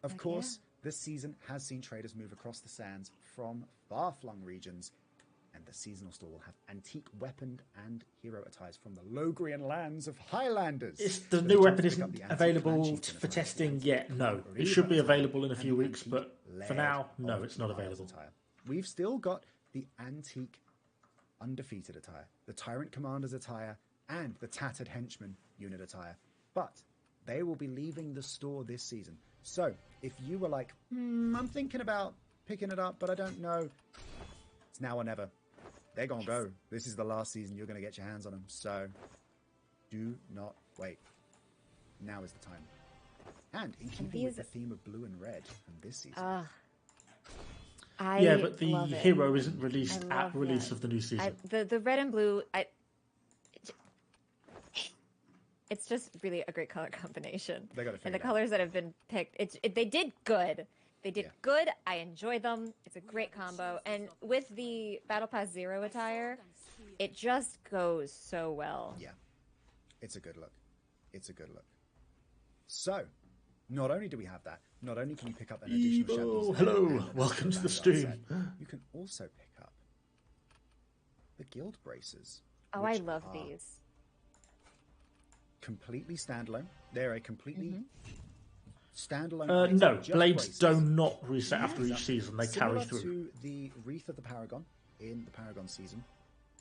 Of Heck course, this season has seen traders move across the sands from far-flung regions, and the seasonal store will have antique weapon and hero attires from the Logrian lands of Highlanders. The So new chance weapon to pick isn't up the antique available clan chieftain for attire, testing the yet. antique No, it Reaver should be attire, available in a and few the weeks, antique but for laird now, no, of it's not Niles available. attire. We've still got the antique undefeated attire, the tyrant commander's attire, and the tattered henchman unit attire, but they will be leaving the store this season. So if you were like, I'm thinking about picking it up, but I don't know, it's now or never. They're gonna go. This is the last season you're gonna get your hands on them. So do not wait. Now is the time. And in keeping with the theme of blue and red from this season, Yeah, but the love it. hero isn't released I love at release that. of the new season. The red and blue, it's just really a great color combination. They gotta and figure the it out. colors that have been picked, they did good. They did Yeah. good. I enjoy them. It's a great combo. And with the Battle Pass Zero attire, it just goes so well. yeah, it's a good look. It's a good look. So, not only do we have that, not only can you pick up an additional Evo, Shadows hello, and an welcome to the additional stream. set, you can also pick up the guild braces. Oh, I which love are these. completely standalone. They're a completely standalone. item, No, just blades braces. do not reset after each season. They carry Similar through. to the Wreath of the Paragon in the Paragon season.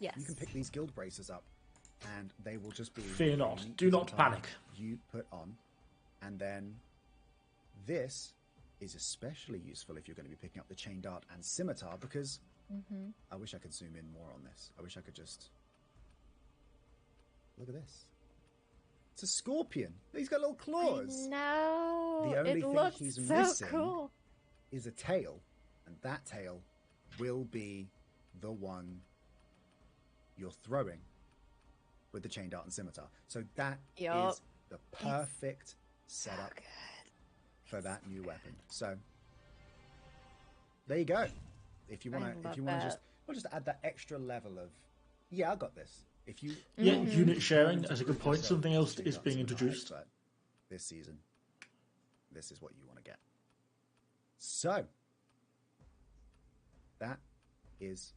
Yes. You can pick these guild braces up, and they will just be. Fear not. unique Do not attire panic. You put on, and then this is especially useful if you're going to be picking up the chain dart and scimitar, because I wish I could zoom in more on this. I wish I could just look at this. It's a scorpion. He's got little claws. No, The only it thing looks he's so missing cool. is a tail, and that tail will be the one you're throwing with the chain dart and scimitar. So that is Yup. the perfect setup good. for that new weapon. So there you go. If you want I to, love if you want to just add that extra level of, Yeah, I got this. If you Yeah, unit sharing as a good point. Something else is being But introduced. this season, this is what you want to get. So that is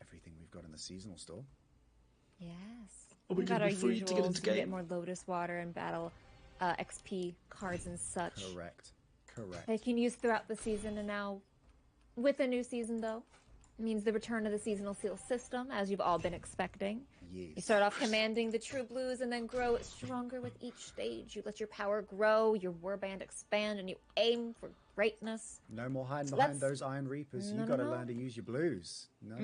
everything we've got in the seasonal store. Yes. Are we We've got gonna our be free to get usuals. into You can game? get more Lotus Water and Battle XP cards and such. Correct. They can use throughout the season, and now with a new season, though, it means the return of the seasonal seal system, as you've all been expecting. Yes. You start off commanding the true blues and then grow stronger with each stage. You let your power grow, your warband expand, and you aim for greatness. No more hiding behind those Iron Reapers. You got to learn to use your blues. No.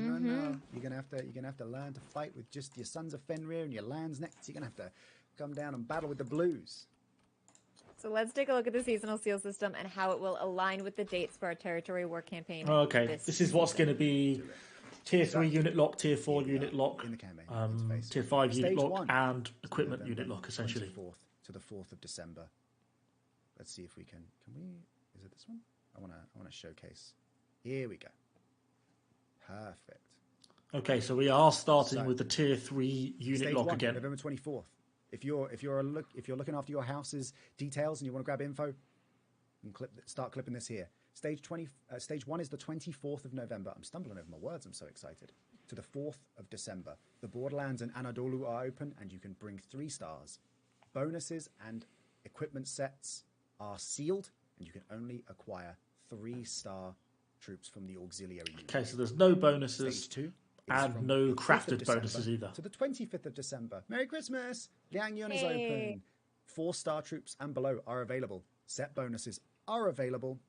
You're gonna have to learn to fight with just your Sons of Fenrir and your lands next. You're gonna have to come down and battle with the blues. So let's take a look at the seasonal seal system and how it will align with the dates for our territory war campaign. Okay, this is what's going to be Tier 3 unit lock, Tier 4 unit lock, in the campaign. Tier 5 unit Stage lock, one, and equipment November unit lock, essentially. 24th to the 4th of December. Let's see if we can. Can we? Is it this one? I want to showcase. Here we go. Perfect. Okay, so we are starting So, with the Tier 3 unit Stage lock 1, again. November 24th. If you're looking after your house's details and you want to grab info, and start clipping this here. Stage 1 is the 24th of November. I'm stumbling over my words. I'm so excited. To the 4th of December. The Borderlands and Anadolu are open, and you can bring 3 stars. Bonuses and equipment sets are sealed, and you can only acquire 3-star troops from the auxiliary unit. Okay, so there's no bonuses. Stage 2. And no crafted bonuses either. To the 25th of December. Merry Christmas! Liang Yun is open. 4-star troops and below are available. Set bonuses are available.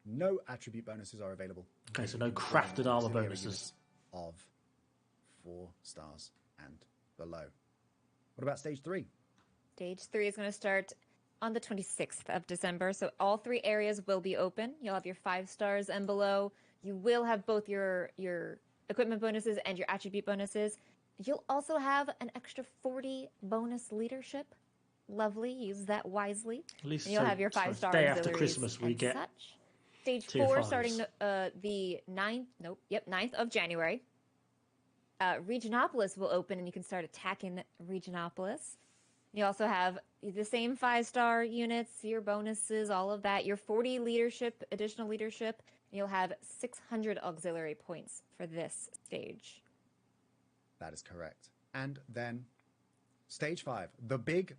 No attribute bonuses are available. Okay, so no crafted armor Auxiliary bonuses. units of 4 stars and below. What about stage 3? Stage 3 is going to start on the 26th of December, so all 3 areas will be open. You'll have your 5 stars and below. You will have both your equipment bonuses and your attribute bonuses. You'll also have an extra 40 bonus leadership. Lovely, use that wisely. At least and you'll have your 5-star day after auxiliaries Christmas we and get such. Stage tier 4 5s. starting the 9th of January. Regionopolis will open and you can start attacking Regionopolis. You also have the same 5-star units, your bonuses, all of that. Your 40 leadership, additional leadership. You'll have 600 auxiliary points for this stage. That is correct. And then stage 5, the big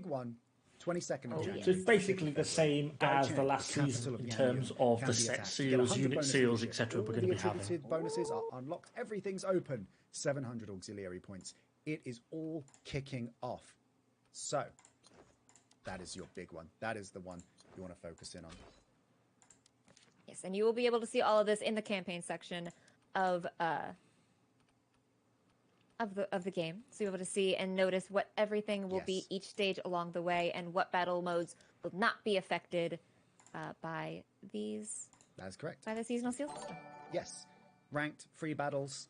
one, 22nd of January. So it's basically the same as the last season in terms of the set seals, unit seals, etc. we're going to be having. Bonuses are unlocked. Everything's open. 700 auxiliary points. It is all kicking off. So that is your big one. That is the one you want to focus in on. Yes, and you will be able to see all of this in the campaign section of the game. So you'll be able to see and notice what everything will be each stage along the way and what battle modes will not be affected by these. That is correct. By the seasonal seal system. Yes. Ranked, free battles,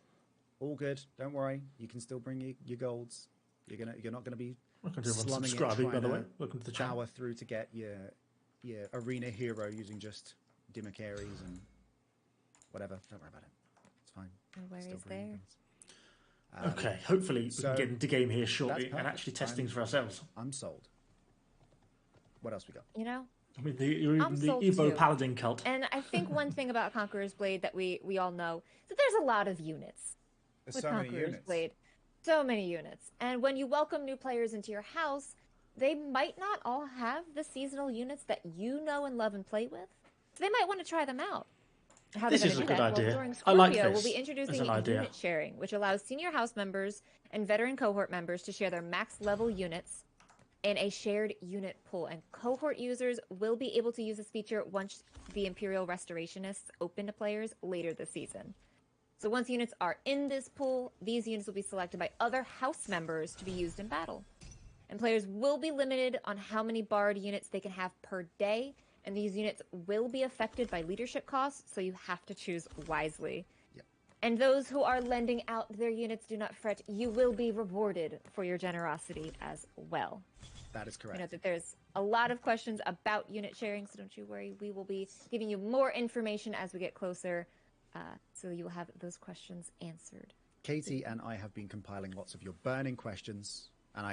all good. Don't worry. You can still bring your golds. You're not gonna be Welcome to everyone slumming subscribing, it, by the way. trying to Welcome to the channel. power through to get your arena hero using just Dimicaries and whatever. Don't worry about it. It's fine. No worries Still bringing there. guns. Okay, hopefully we so can get into game here shortly that's and perfect. actually test things for ourselves. I'm sold. What else we got? You know? I mean, you're I'm the sold Evo too. Paladin cult. And I think one thing about Conqueror's Blade that we all know is that there's a lot of units. There's with so many Conqueror's units. Blade. So many units. And when you welcome new players into your house, they might not all have the seasonal units that you know and love and play with. So they might want to try them out. How This they're is gonna a do good that? idea. Well, during I Scorpio, like we'll this be as introducing an idea. unit sharing, which allows senior house members and veteran cohort members to share their max level units in a shared unit pool. And cohort users will be able to use this feature once the Imperial Restorationists open to players later this season. So once units are in this pool, these units will be selected by other house members to be used in battle. And players will be limited on how many Bard units they can have per day, and these units will be affected by leadership costs, so you have to choose wisely. Yep. And those who are lending out their units, do not fret, you will be rewarded for your generosity as well. That is correct. I know that there's a lot of questions about unit sharing, so don't you worry. We will be giving you more information as we get closer, so you will have those questions answered Katie and I have been compiling lots of your burning questions, and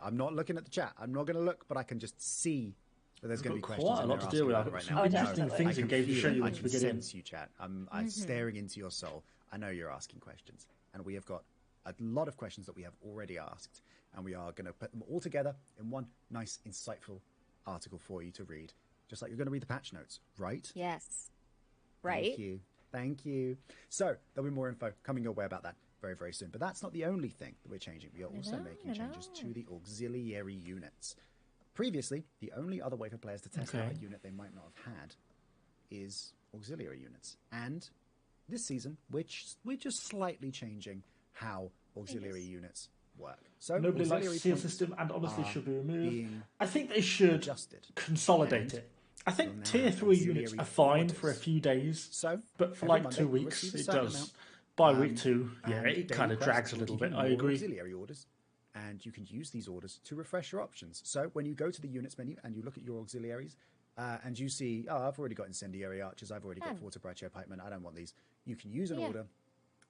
I'm not looking at the chat. I'm not going to look, but I can just see that there's going to be questions quite a in lot there to deal with. asking I've got right some now. interesting definitely. things in game to show you I once can we get in. sense you, chat. I'm staring into your soul. I know you're asking questions, and we have got a lot of questions that we have already asked, and we are going to put them all together in one nice, insightful article for you to read, just like you're going to read the patch notes, right? Yes. Right. Thank you. Thank you. So there'll be more info coming your way about that very, very soon. But that's not the only thing that we're changing. We are also making changes to the auxiliary units. Previously, the only other way for players to test out a unit they might not have had is auxiliary units. And this season, we're just slightly changing how auxiliary units work. So Nobody likes auxiliary seal points system and honestly should be removed. being I think they should adjusted. consolidate it. I think now tier have 3 units auxiliary are fine orders. for a few days, So but for every like Monday, 2 you'll weeks receive a it certain does. amount. By week 2, yeah, And it daily kind of quests drags a will little give bit. you I more agree. Auxiliary orders, and you can use these orders to refresh your options. So when you go to the units menu and you look at your auxiliaries, and you see, oh, I've already got incendiary archers, I've already got fortified pikemen, I don't want these. You can use an order,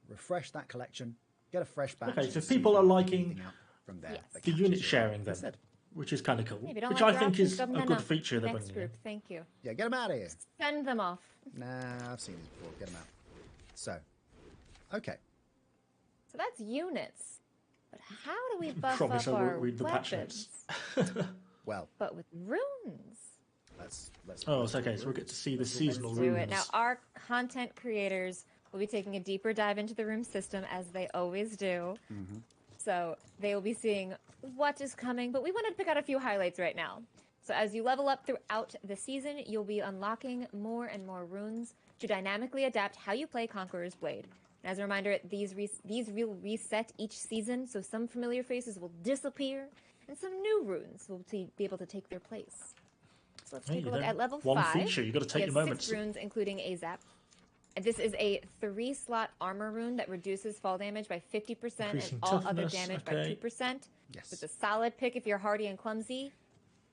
refresh that collection, get a fresh batch. Okay, so and see people if are you can pick liking anything out from there that the catches unit your eye sharing them, instead. which is kind of cool. If you don't Which like I your think options, is go, a no, good no. feature they're Next bringing in. group, thank you. Yeah, get them out of here. Send them off. Nah, I've seen these before. Get them out. So, okay. So that's units. But how do we buff Promise up I won't our read the patch weapons? notes. Well, But with runes. let's Oh, it's okay, so we'll get to see the seasonal Do runes. it. Now, our content creators will be taking a deeper dive into the rune system, as they always do. So they will be seeing what is coming, but we wanted to pick out a few highlights right now. So as you level up throughout the season, you'll be unlocking more and more runes to dynamically adapt how you play Conqueror's Blade. And as a reminder, these will reset each season, so some familiar faces will disappear, and some new runes will be able to take their place. So let's take a look at level 5. One feature, you got to take your we have moments. 6 runes, including Azap. And this is a 3-slot armor rune that reduces fall damage by 50% Increasing and all other toughness, damage okay. by 2%. Yes. It's a solid pick if you're hardy and clumsy.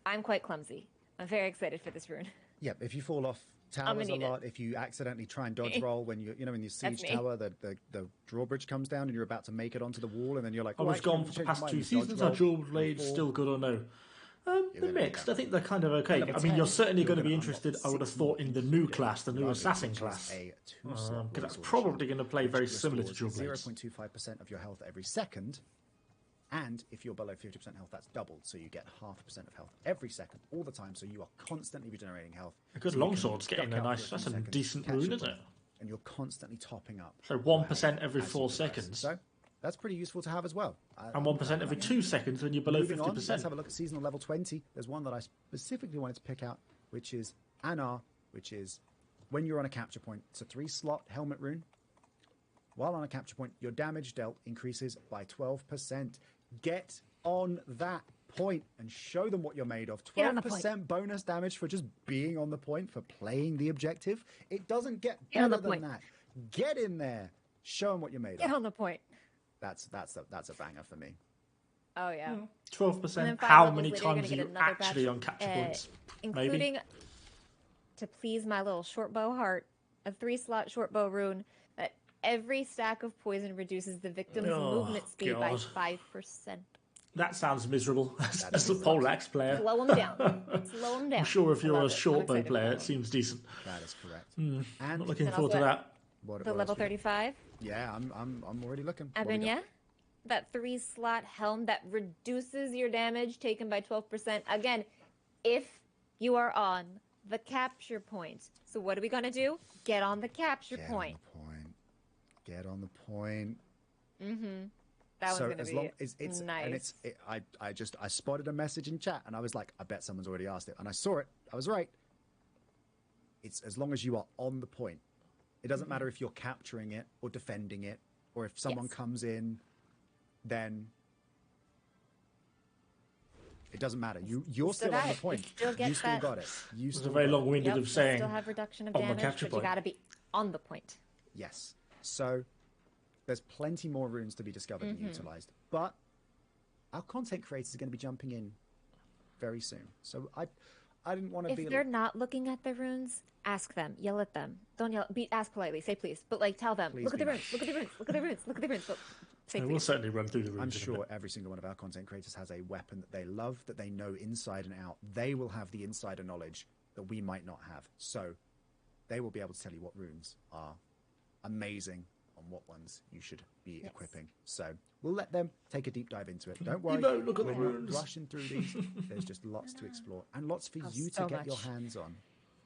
I'm quite clumsy. I'm very excited for this rune. Yeah, if you fall off towers a need it. lot, if you accidentally try and dodge roll when you in your siege me. tower, the drawbridge comes down and you're about to make it onto the wall, and then you're like, I oh, was actually, gone I'm for the changing past my 2 mind, seasons. dodge Are dual roll, blades fall. still good or no? They're there we mixed. go. I think they're kind of okay. Level I mean, you're 10, certainly going to be gonna interested, unlock I would have 6 thought, in the new class, the new Rugged, assassin which is class. a 2-slot Because that's longsword probably shield, going to play very which similar to dual restores blades. 0.25% of your health every second. And if you're below 50% health, that's doubled. So you get 0.5% of health every second, all the time. So you are constantly regenerating health. A good So you can longsword's getting duck a out nice, for a that's few a seconds, decent catch rune, your isn't it? breath, and you're constantly topping up. So your 1% health every as 4 you progress. seconds. So that's pretty useful to have as well. And 1% every 2 seconds when you're below Moving on, let's 50%. have a look at seasonal level 20. There's one that I specifically wanted to pick out, which is Anar, which is when you're on a capture point. It's a 3-slot helmet rune. While on a capture point, your damage dealt increases by 12%. Get on that point and show them what you're made of. Get on the point. 12% bonus damage for just being on the point, for playing the objective. It doesn't get Get on better the than point. that. Get in there. Show them what you're made Get of. on the point. That's a banger for me. Oh, yeah. And then 12%. 5 How levels many later, you're times gonna are get you another actually batch, on capture points? Including, Maybe. to please my little short bow heart, a 3-slot short bow rune that every stack of poison reduces the victim's Oh, movement speed God. by 5%. That sounds miserable. That As a is poleaxe player. Slow them down. Slow them down. I'm sure if I you're love a it. I'm short bow excited for player, that it one. seems decent. That is correct. I'm And not looking Then forward to also that. The level else we got? 35. Yeah, I'm already looking. What we got? Abenya, that 3-slot helm that reduces your damage taken by 12%. Again, if you are on the capture point. So what are we going to do? Get on the capture point. Get on the point. That So one's going as to long be as it's nice. and it's I spotted a message in chat and I was like, I bet someone's already asked it, and I saw it. I was right. It's as long as you are on the point. It doesn't matter if you're capturing it or defending it, or if someone Yes. comes in, then it doesn't matter. You're still on the point. You still get You still that. got it. You It was still a very got it. long-winded Yep, of you saying still have reduction of on the damage, capture but point. you got to be on the point. Yes. So there's plenty more runes to be discovered and utilized. But our content creators are going to be jumping in very soon. So I didn't want to be. If they're not looking at the runes, ask them. Yell at them. Don't yell. Ask politely. Say please. But like, tell them. Please Look at be the runes. Look at the runes. Look at the runes. Look at the runes. But say We'll please. certainly run through the runes. I'm in a sure bit. every single one of our content creators has a weapon that they love, that they know inside and out. They will have the insider knowledge that we might not have. So they will be able to tell you what runes are amazing and what ones you should be equipping. So we'll let them take a deep dive into it. Don't worry. Emo, look at the we're not runes. rushing through these. There's just lots to explore and lots for you to so get your much. hands on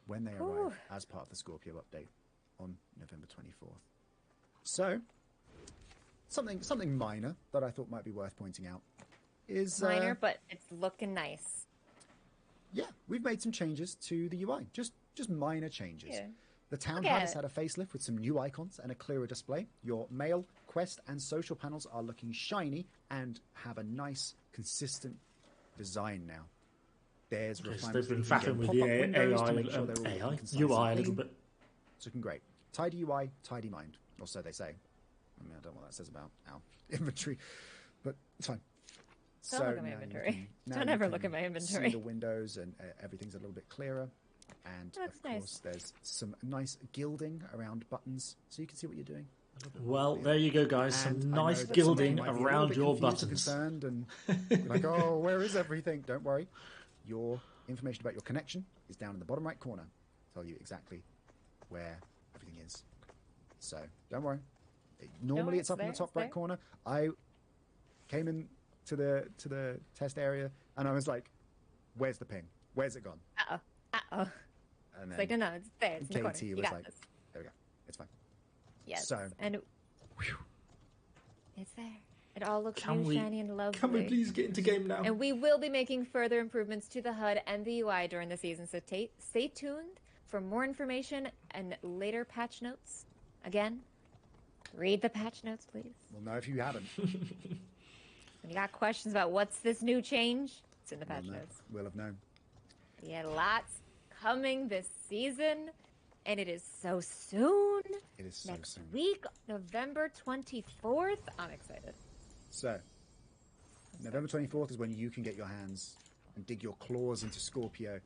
when they arrive as part of the Scorpio update on November 24th. So something minor that I thought might be worth pointing out is Minor, but it's looking nice. yeah, we've made some changes to the UI. Just minor changes. Yeah. The town Okay. has had a facelift with some new icons and a clearer display. Your mail, quest, and social panels are looking shiny and have a nice, consistent design now. There's Yes, refinements. they've been that you can faffing with get the pop-up windows AI, to make sure they're all AI concise UI a and little clean. bit. It's looking great. Tidy UI, tidy mind, or so they say. I mean, I don't know what that says about our inventory, but it's fine. Don't look at my now you inventory. can- now Don't you ever can look at my See inventory. the windows and everything's a little bit clearer. And That looks of course, nice. there's some nice gilding around buttons, so you can see what you're doing. a little bit more Well, clearly. there you go, guys. And Some I know nice that some gilding of you might be a little around bit your confused and buttons. concerned and be like, oh, where is everything? Don't worry. Your information about your connection is down in the bottom right corner. Tell you exactly where everything is. So don't worry. Normally it's up in the top right corner. I came in to the test area and I was like, where's the ping? Where's it gone? Uh-oh. And It's like, no, it's there. It's in the corner. KT You was got like, this. there we go. It's fine. Yes. So, And it's there. It all looks Can new, we- shiny, and lovely. Can we please get into game now? And we will be making further improvements to the HUD and the UI during the season, so stay tuned for more information and later patch notes. Again, read the patch notes, please. we'll know if you haven't. When you got questions about what's this new change, it's in the patch We'll know. notes. We'll have known. We had lots coming this season, and it is so soon. It is so Next soon. week, November 24th. I'm excited. So, November 24th is when you can get your hands and dig your claws into Scorpio.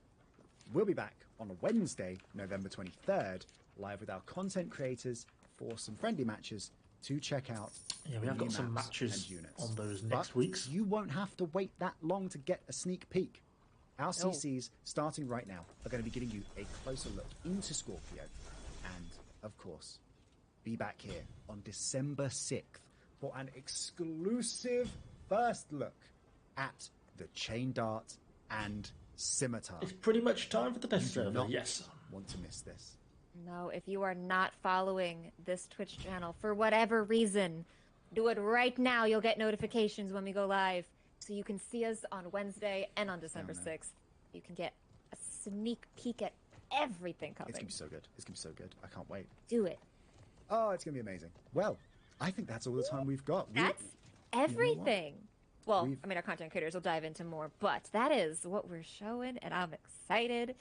We'll be back on Wednesday, November 23rd, live with our content creators for some friendly matches to check out. Yeah, we have new got some maps matches and units. on those But next weeks. You won't have to wait that long to get a sneak peek. Our CCs, starting right now, are going to be giving you a closer look into Scorpio. And, of course, be back here on December 6th for an exclusive first look at the Chain Dart and Scimitar. It's pretty much time for the test You do server, not yes. want to miss this. No, if you are not following this Twitch channel for whatever reason, do it right now. You'll get notifications when we go live. So you can see us on Wednesday and on December 6th. You can get a sneak peek at everything coming. It's going to be so good. It's going to be so good. I can't wait. Do it. Oh, it's going to be amazing. Well, I think that's all the time we've got. That's everything. Well, We've- I mean, our content creators will dive into more, but that is what we're showing, and I'm excited.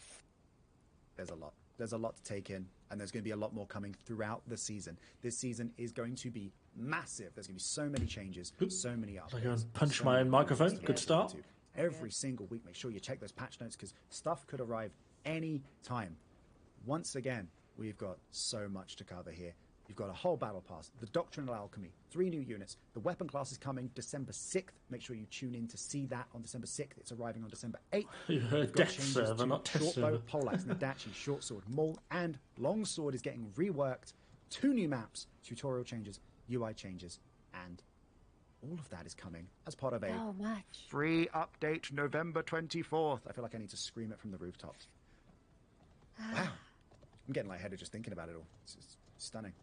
There's a lot. There's a lot to take in, and there's going to be a lot more coming throughout the season. This season is going to be massive. There's going to be so many changes, so many updates. I go and punch so my many own microphone. things to Good look start. forward to. Every single week, make sure you check those patch notes because stuff could arrive any time. Once again, we've got so much to cover here. You've got a whole battle pass, the Doctrinal Alchemy, 3 new units. The weapon class is coming December 6th. Make sure you tune in to see that on December 6th. It's arriving on December 8th. You heard We've got death changes server, to not test short bow, server. poleaxe, Nadachi, short sword, maul, and long sword is getting reworked. 2 new maps, tutorial changes, UI changes, and all of that is coming as part of a So much. free update November 24th. I feel like I need to scream it from the rooftops. Wow. I'm getting lightheaded just thinking about it all. It's just stunning.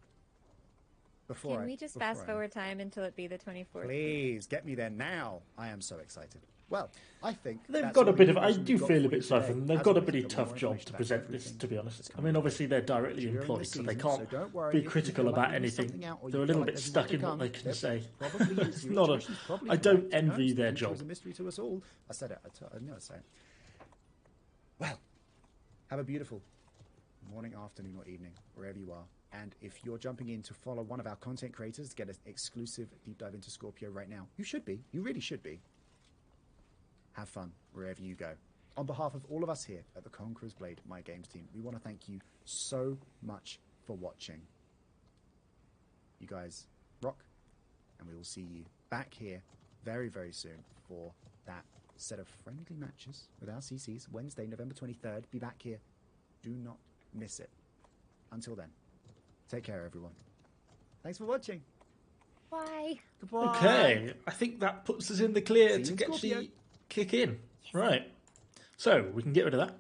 Can we just fast forward time until it be the 24th? Please, get me there now. I am so excited. Well, I think They've that's got a all the bit of. I information do we've got feel for a bit you sorry for today. them. They've As got a always, pretty we've got more tough job information to about present this, everything to be honest. that's I coming mean, up obviously they're directly during the employed, so they season, can't so don't worry be if you critical feel like about you missed anything. something out or you They're a feel little like bit there's more stuck to in what come. they can There say. probably is. It's Your not a. intuition's probably I don't correct. Who envy knows? their The future job. is a mystery to us all. I said it. I knew I'd say it. Well, have a beautiful morning, afternoon, or evening, wherever you are. And if you're jumping in to follow one of our content creators to get an exclusive deep dive into Scorpio right now, you should be. You really should be. Have fun wherever you go. On behalf of all of us here at the Conquerors Blade My Games team, we want to thank you so much for watching. You guys rock, and we will see you back here very, very soon for that set of friendly matches with our CCs. Wednesday, November 23rd. Be back here. Do not miss it. Until then, take care, everyone. Thanks for watching. Bye. Goodbye. Okay, I think that puts us in the clear See to you in get Scorpio. the kick in. Right. So we can get rid of that.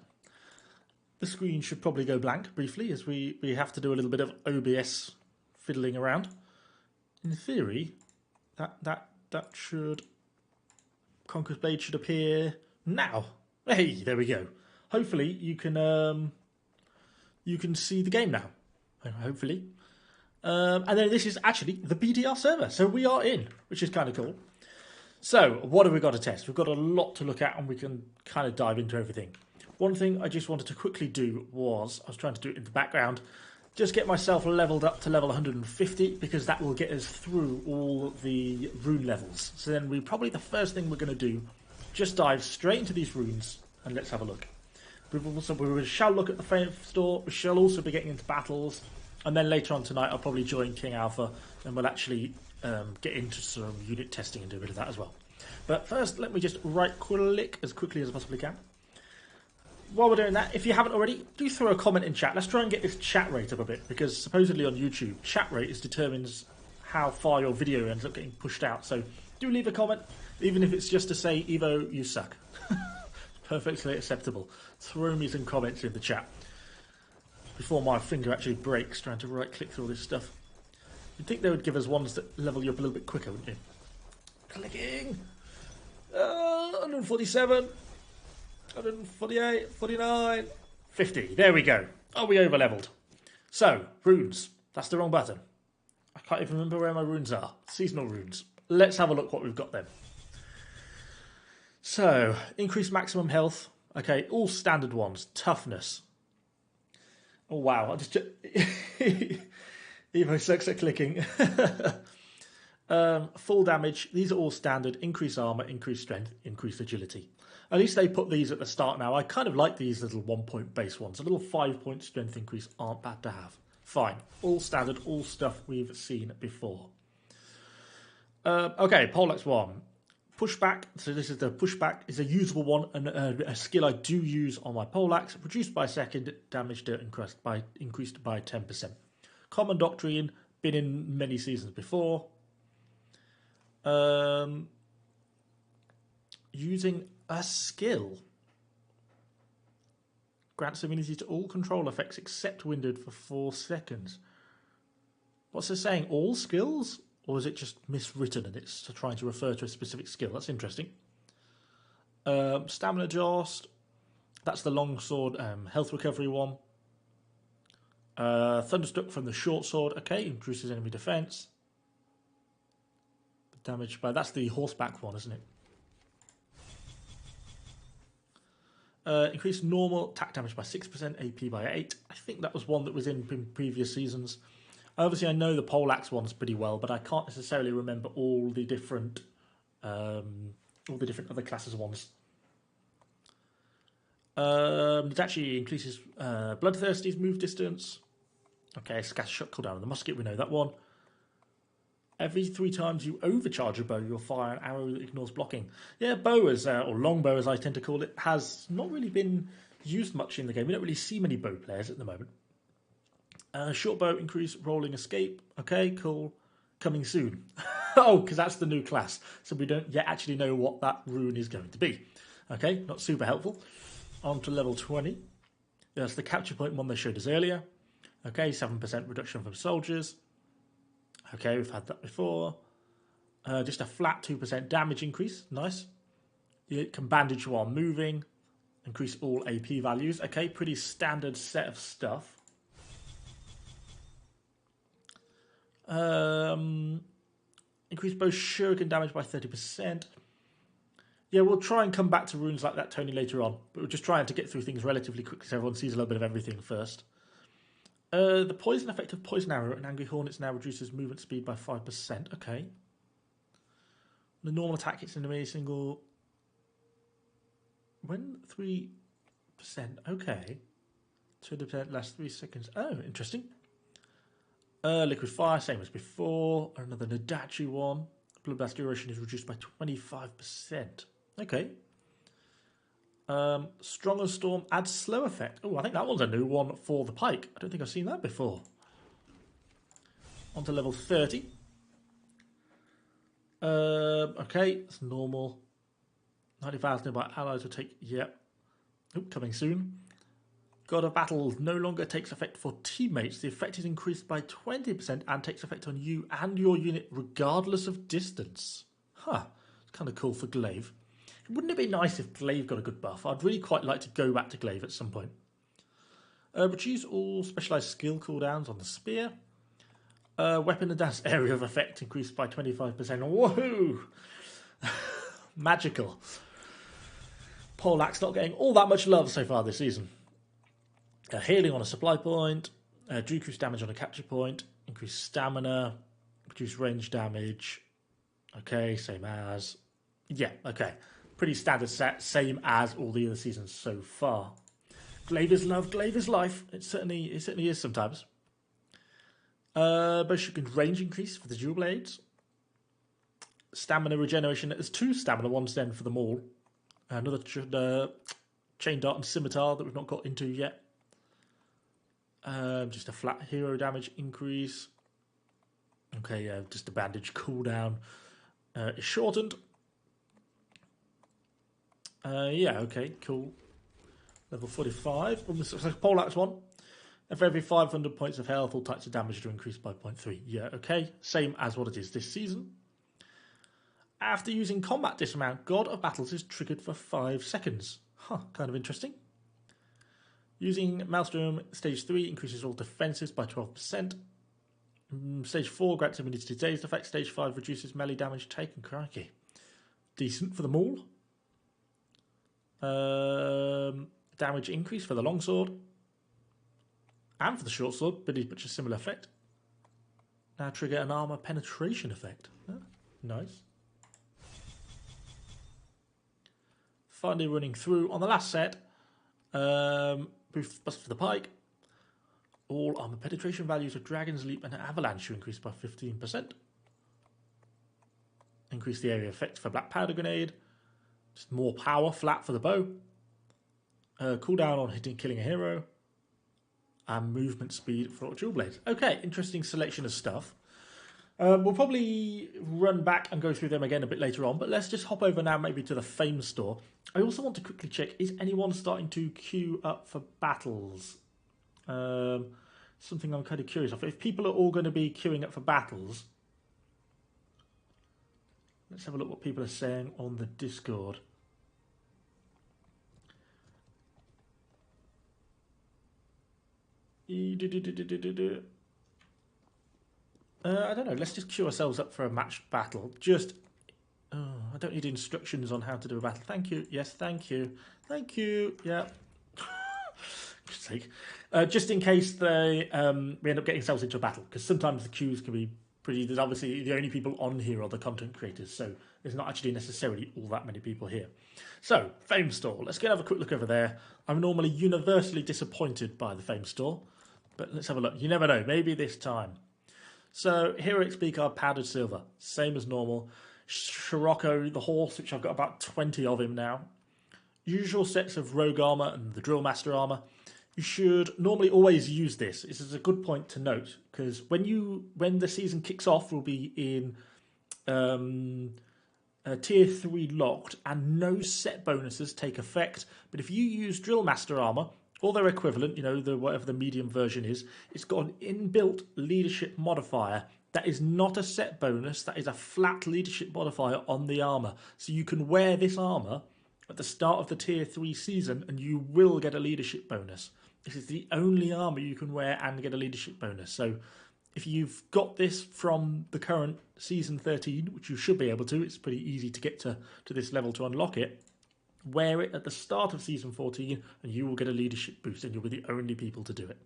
The screen should probably go blank briefly as we have to do a little bit of OBS fiddling around. In theory, that should... Conqueror's Blade should appear now. Hey, there we go. Hopefully you can see the game now. Hopefully. And then this is actually the BDR server. So we are in, which is kind of cool. So what have we got to test? We've got a lot to look at and we can kind of dive into everything. One thing I just wanted to quickly do was, I was trying to do it in the background, just get myself leveled up to level 150 because that will get us through all the rune levels. So then probably the first thing we're going to do, just dive straight into these runes and let's have a look. We shall look at the Faith Store, we shall also be getting into battles, and then later on tonight I'll probably join King Alpha and we'll actually get into some unit testing and do a bit of that as well. But first, let me just right-click as quickly as I possibly can. While we're doing that, if you haven't already, do throw a comment in chat. Let's try and get this chat rate up a bit, because supposedly on YouTube, chat rate determines how far your video ends up getting pushed out. So do leave a comment, even if it's just to say, Evo, you suck. Perfectly acceptable. Throw me some comments in the chat before my finger actually breaks trying to right-click through all this stuff. You'd think they would give us ones that level you up a little bit quicker, wouldn't you? Clicking! 147, 148, 49, 50. There we go. Are we over-leveled? So, runes. That's the wrong button. I can't even remember where my runes are. Seasonal runes. Let's have a look what we've got then. So, increased maximum health. Okay, all standard ones. Toughness. Oh, wow. I just... Evo sucks at clicking. Full damage. These are all standard. Increased armor, increased strength, increased agility. At least they put these at the start now. I kind of like these little 1-point base ones. A little 5-point strength increase aren't bad to have. Fine. All standard, all stuff we've seen before. Okay, Poleaxe 1. Pushback. So this is the pushback. Is a usable one and a skill I do use on my Poleaxe. Reduced by a second, damage to increased by 10%. Common Doctrine. Been in many seasons before. Using a skill. Grants immunity to all control effects except winded for 4 seconds. What's it saying? All skills? Or is it just miswritten and it's trying to refer to a specific skill? That's interesting. Stamina Joust. That's the longsword health recovery one. Thunderstruck from the short sword. Okay, increases enemy defense. Damage by... That's the horseback one, isn't it? Increased normal attack damage by 6%, AP by 8. I think that was one that was in previous seasons. Obviously, I know the Poleaxe ones pretty well, but I can't necessarily remember all the different other classes ones. It actually increases Bloodthirsty's move distance. Okay, scatter shot cooldown on the musket, we know that one. Every 3 times you overcharge a bow, you'll fire an arrow that ignores blocking. Yeah, bow, or longbow as I tend to call it, has not really been used much in the game. We don't really see many bow players at the moment. Short bow, increase rolling escape. Okay, cool. Coming soon. Oh, because that's the new class. So we don't yet actually know what that rune is going to be. Okay, not super helpful. On to level 20. That's the capture point one they showed us earlier. Okay, 7% reduction from soldiers. Okay, we've had that before. Just a flat 2% damage increase. Nice. It can bandage while moving. Increase all AP values. Okay, pretty standard set of stuff. Increase both shuriken damage by 30%. Yeah, we'll try and come back to runes like that, Tony, later on. But we're just trying to get through things relatively quickly so everyone sees a little bit of everything first. The poison effect of Poison Arrow and Angry Hornets now reduces movement speed by 5%. Okay. The normal attack hits enemy single... when 3%, okay. 20% lasts 3 seconds. Oh, interesting. Liquid fire, same as before. Another Nadachi one. Bloodblast duration is reduced by 25%. Okay. Stronger Storm adds slow effect. Oh, I think that one's a new one for the pike. I don't think I've seen that before. On to level 30. Okay, it's normal. 90,000 nearby allies will take... Yep. Coming soon. God of Battle no longer takes effect for teammates. The effect is increased by 20% and takes effect on you and your unit regardless of distance. Huh. It's kind of cool for Glaive. Wouldn't it be nice if Glaive got a good buff? I'd really quite like to go back to Glaive at some point. Reduce all specialised skill cooldowns on the spear. Weapon and dance area of effect increased by 25%. Woohoo! Magical. Poleaxe not getting all that much love so far this season. Healing on a supply point. Decrease damage on a capture point. Increase stamina. Reduce range damage. Okay, same as. Yeah, okay. Pretty standard set, same as all the other seasons so far. Glaive is love, Glaive is life. It certainly is sometimes. Bowstring range increase for the dual blades. Stamina regeneration. There's 2 stamina ones then for them all. Another chain dart and scimitar that we've not got into yet. Just a flat hero damage increase. Okay, just a bandage cooldown is shortened. Yeah, okay, cool. Level 45. Poleaxe one. And for every 500 points of health, all types of damage are increased by 0.3. Yeah, okay. Same as what it is this season. After using combat dismount, God of Battles is triggered for 5 seconds. Huh, kind of interesting. Using Maelstrom, Stage 3 increases all defences by 12%. Stage 4 grants immunity to dazed effect. Stage 5 reduces melee damage taken. Crikey. Decent for them all. Damage increase for the longsword. And for the short sword, but a similar effect. Now trigger an armor penetration effect. Oh, nice. Finally running through on the last set. Boost for the pike. All armor penetration values of Dragon's Leap and Avalanche are increased by 15%. Increase the area effect for Black Powder Grenade. Just more power, flat for the bow. Cooldown on hitting, killing a hero. And movement speed for dual blades. Okay, interesting selection of stuff. We'll probably run back and go through them again a bit later on, but let's just hop over now maybe to the Fame store. I also want to quickly check, is anyone starting to queue up for battles? Something I'm kind of curious of. If people are all going to be queuing up for battles, let's have a look what people are saying on the Discord. I don't know. Let's just queue ourselves up for a matched battle. I don't need instructions on how to do a battle. Thank you. Yes, thank you. Thank you. Yeah. Good sake. Just in case we end up getting ourselves into a battle, because sometimes the queues can be pretty. There's obviously the only people on here are the content creators, so there's not actually necessarily all that many people here. So, Fame Store. Let's go have a quick look over there. I'm normally universally disappointed by the Fame Store, but let's have a look. You never know. Maybe this time. So, Heroic Speak are powdered silver, same as normal. Scirocco, the horse, which I've got about 20 of him now. Usual sets of rogue armour and the drill master armour. You should normally always use this. This is a good point to note, because when the season kicks off, we'll be in tier 3 locked, and no set bonuses take effect. But if you use drill master armour, or their equivalent, whatever the medium version is, it's got an inbuilt leadership modifier. That is not a set bonus, that is a flat leadership modifier on the armour. So you can wear this armour at the start of the tier 3 season and you will get a leadership bonus. This is the only armour you can wear and get a leadership bonus. So if you've got this from the current season 13, which you should be able to, it's pretty easy to get to this level to unlock it, wear it at the start of season 14 and you will get a leadership boost and you'll be the only people to do it.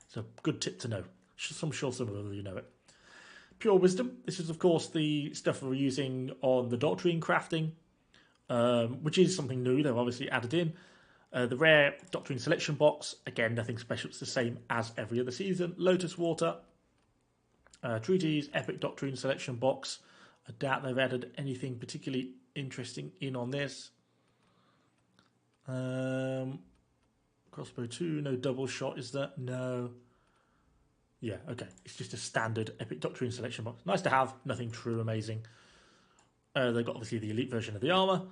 So good tip to know. I'm sure some of you know it. Pure Wisdom. This is, of course, the stuff we're using on the Doctrine crafting. which is something new. They've obviously added in. The rare Doctrine selection box, again, nothing special. It's the same as every other season. Lotus Water, Treaties, Epic Doctrine selection box. I doubt they've added anything particularly interesting in on this. Crossbow 2, no double shot, is there? No. Yeah, okay. It's just a standard Epic Doctrine selection box. Nice to have, nothing true amazing. They've got obviously the elite version of the armor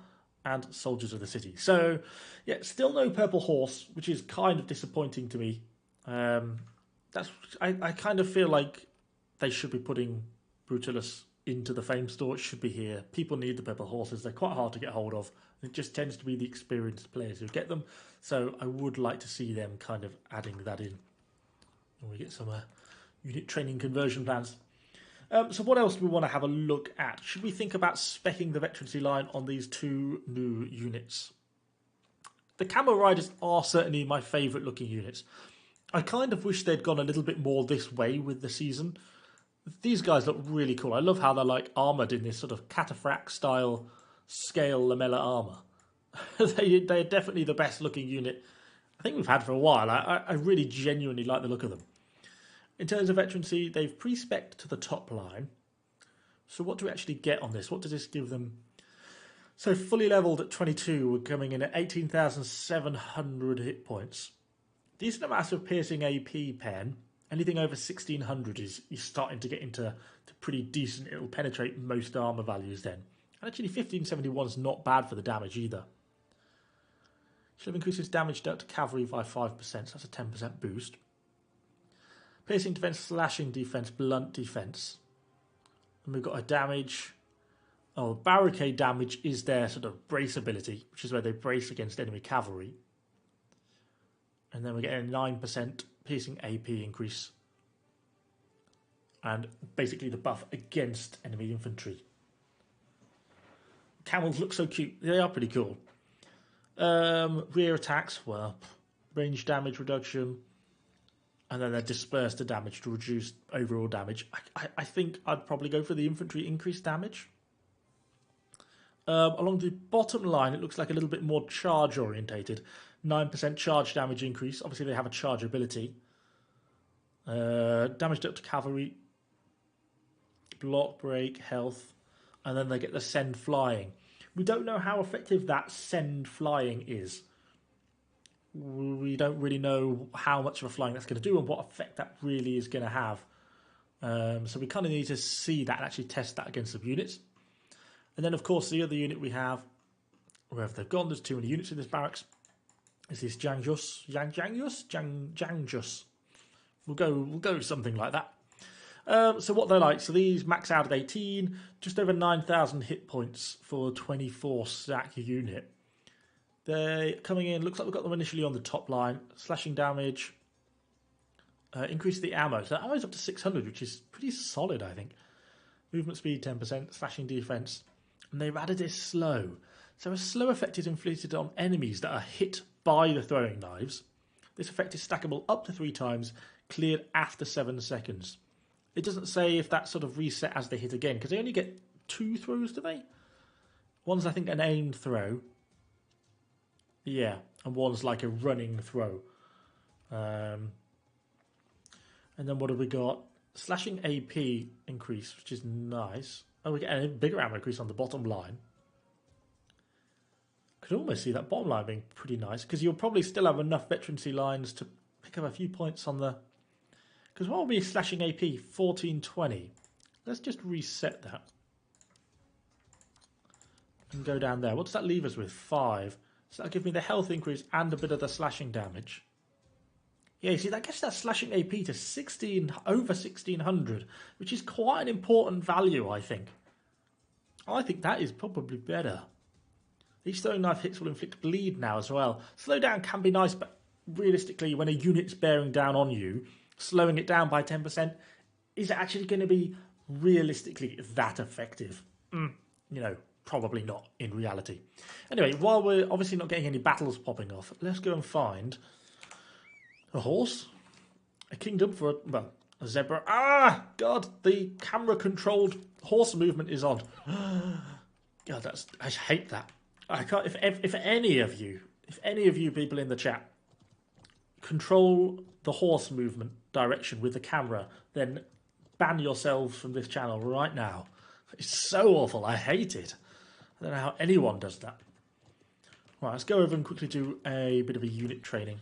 and Soldiers of the City. So, yeah, still no purple horse, which is kind of disappointing to me. I kind of feel like they should be putting Brutalis into the Fame store. It should be here. People need the purple horses. They're quite hard to get hold of. It just tends to be the experienced players who get them. So I would like to see them kind of adding that in. And we get some unit training conversion plans. So what else do we want to have a look at? Should we think about speccing the veterancy line on these two new units? The Camel Riders are certainly my favourite looking units. I kind of wish they'd gone a little bit more this way with the season. These guys look really cool. I love how they're like armoured in this sort of cataphract style scale lamella armour. They're definitely the best looking unit I think we've had for a while. I really genuinely like the look of them. In terms of veterancy, they've pre-spec'd to the top line. So what do we actually get on this? What does this give them? So fully leveled at 22, we're coming in at 18,700 hit points. Decent amount of piercing AP pen. Anything over 1,600 is starting to get into pretty decent. It'll penetrate most armor values then. And actually 1571 is not bad for the damage either. Should have increased its damage dealt to cavalry by 5%, so that's a 10% boost. Piercing defense, slashing defense, blunt defense. And we've got a damage. Oh, barricade damage is their sort of brace ability, which is where they brace against enemy cavalry. And then we get a 9% piercing AP increase. And basically the buff against enemy infantry. Camels look so cute. They are pretty cool. Rear attacks, well, range damage reduction. And then they're dispersed to damage to reduce overall damage. I think I'd probably go for the infantry increased damage. Along the bottom line, it looks like a little bit more charge orientated. 9% charge damage increase. Obviously, they have a charge ability. Damage up to cavalry. Block, break, health. And then they get the send flying. We don't know how effective that send flying is. We don't really know how much of a flying that's going to do and what effect that really is going to have. So we kind of need to see that and actually test that against some units. And then, of course, the other unit we have, wherever they've gone, there's too many units in this barracks, is this Jangjus. We'll go something like that. So what they're like, so these max out at 18, just over 9,000 hit points for a 24 stack unit. They're coming in, looks like we've got them initially on the top line. Slashing damage. Increase the ammo. So ammo's up to 600, which is pretty solid, I think. Movement speed 10%, slashing defense. And they've added a slow. So a slow effect is inflicted on enemies that are hit by the throwing knives. This effect is stackable up to 3 times, cleared after 7 seconds. It doesn't say if that's sort of reset as they hit again, because they only get 2 throws, do they? One's, I think, an aimed throw. Yeah, and one's like a running throw. And then what have we got? Slashing AP increase, which is nice. Oh, we get a bigger ammo increase on the bottom line. Could almost see that bottom line being pretty nice, because you'll probably still have enough veterancy lines to pick up a few points on the... Because what will be slashing AP? 1420. Let's just reset that. And go down there. What does that leave us with? 5. So that'll give me the health increase and a bit of the slashing damage. Yeah, you see, that gets that slashing AP to over 1600, which is quite an important value, I think. I think that is probably better. Each throwing knife hits will inflict bleed now as well. Slowdown can be nice, but realistically, when a unit's bearing down on you, slowing it down by 10%, is it actually going to be realistically that effective? Probably not in reality. Anyway, while we're obviously not getting any battles popping off, let's go and find a horse, a kingdom for a zebra. Ah, God, the camera-controlled horse movement is on. God, I hate that. I can't. If any of you people in the chat control the horse movement direction with the camera, then ban yourselves from this channel right now. It's so awful. I hate it. I don't know how anyone does that. Right, let's go over and quickly do a bit of a unit training,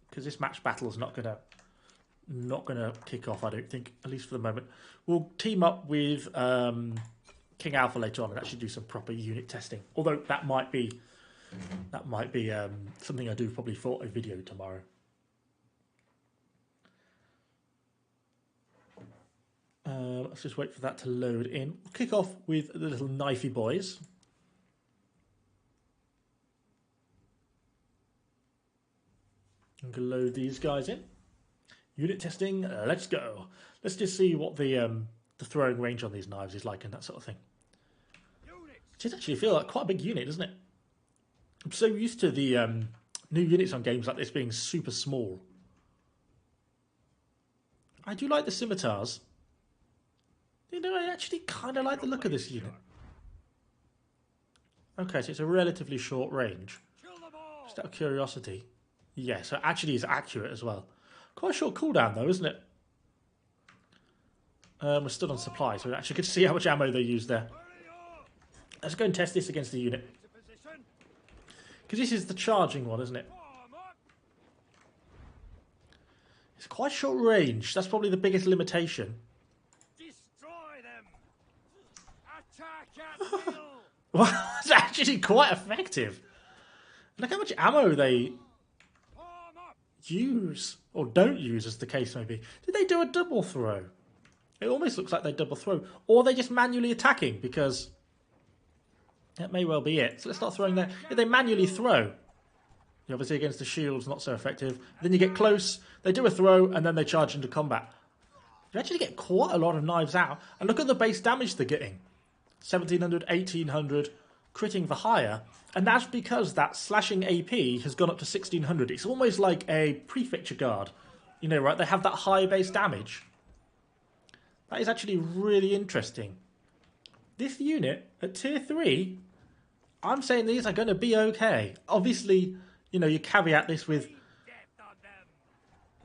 because this match battle is not gonna kick off, I don't think, at least for the moment. We'll team up with King Alpha later on and actually do some proper unit testing. Although that might be something I do probably for a video tomorrow. Let's just wait for that to load in. We'll kick off with the little knifey boys. I'm going to load these guys in. Unit testing, let's go. Let's just see what the throwing range on these knives is like and that sort of thing. It does actually feel like quite a big unit, doesn't it? I'm so used to the new units on games like this being super small. I do like the scimitars. You know, I actually kind of like the look of this unit. Okay, so it's a relatively short range. Just out of curiosity. Yeah, so actually it's accurate as well. Quite a short cooldown though, isn't it? We're still on supply, so we actually get to see how much ammo they use there. Let's go and test this against the unit. Because this is the charging one, isn't it? It's quite short range. That's probably the biggest limitation. Destroy them. Attack at will. Well, it's actually quite effective. Look how much ammo they use, or don't use as the case may be. Did they do a double throw? It almost looks like they double throw. Or they're just manually attacking, because that may well be it. So let's start throwing there. Yeah, they manually throw. Obviously against the shields, not so effective. Then you get close, they do a throw, and then they charge into combat. You actually get quite a lot of knives out. And look at the base damage they're getting. 1700, 1800, critting for higher. And that's because that slashing AP has gone up to 1600. It's almost like a prefecture guard. You know, right? They have that high base damage. That is actually really interesting. This unit, at tier 3, I'm saying these are going to be okay. Obviously, you know, you caveat this with...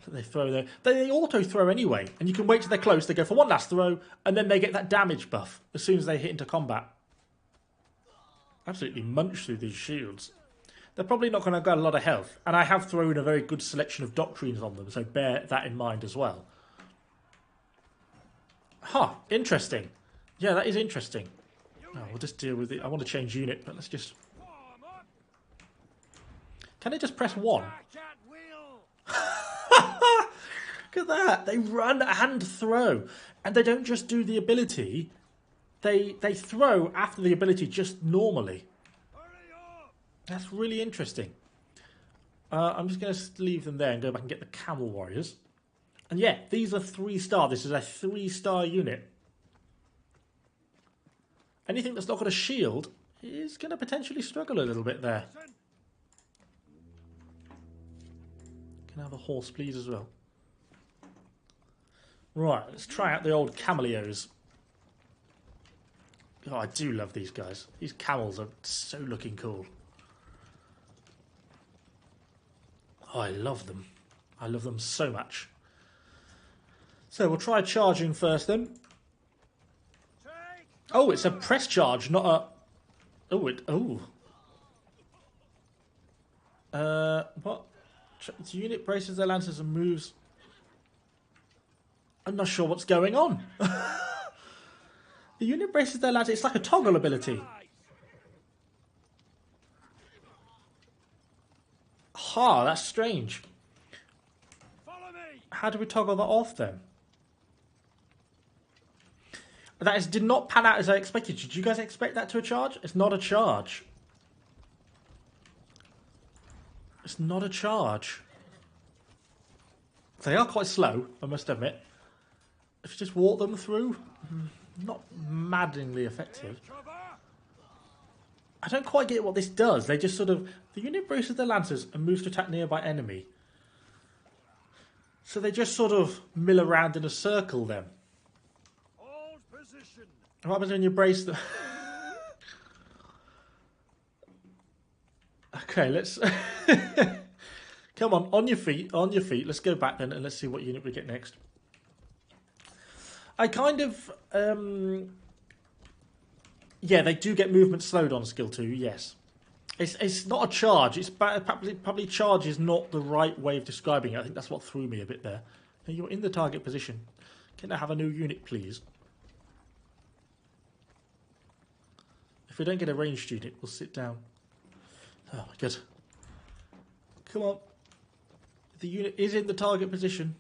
They throw there. They auto-throw anyway. And you can wait till they're close. They go for one last throw. And then they get that damage buff as soon as they hit into combat. Absolutely munch through these shields. They're probably not going to get a lot of health. And I have thrown a very good selection of doctrines on them. So bear that in mind as well. Huh. Interesting. Yeah, that is interesting. Oh, we'll just deal with it. I want to change unit, but let's just... Can I just press 1? Look at that. They run and throw. And they don't just do the ability. They throw after the ability just normally. That's really interesting. I'm just going to leave them there and go back and get the Camel Warriors. And yeah, these are 3-star. This is a 3-star unit. Anything that's not got a shield is going to potentially struggle a little bit there. Can I have a horse, please, as well? Right, let's try out the old Camelios. Oh, I do love these guys. These camels are so looking cool. Oh, I love them. I love them so much. So we'll try charging first then. Oh, it's a press charge, not a... What? The unit braces their lances and moves. I'm not sure what's going on. The unit braces their lances. It's like a toggle ability. Ha, that's strange. How do we toggle that off then? That did not pan out as I expected. Did you guys expect that to a charge? It's not a charge. It's not a charge. They are quite slow, I must admit. If you just walk them through, not maddeningly effective. I don't quite get what this does. They just sort of... The unit braces their lancers and moves to attack nearby enemy. So they just sort of mill around in a circle then. What happens when you brace them? Okay, let's... Come on your feet, Let's go back then and let's see what unit we get next. I kind of... yeah, they do get movement slowed on skill 2, yes. It's not a charge. It's probably charge is not the right way of describing it. I think that's what threw me a bit there. Now you're in the target position. Can I have a new unit, please? If we don't get a ranged unit, we'll sit down. Oh my god. Come on. The unit is in the target position.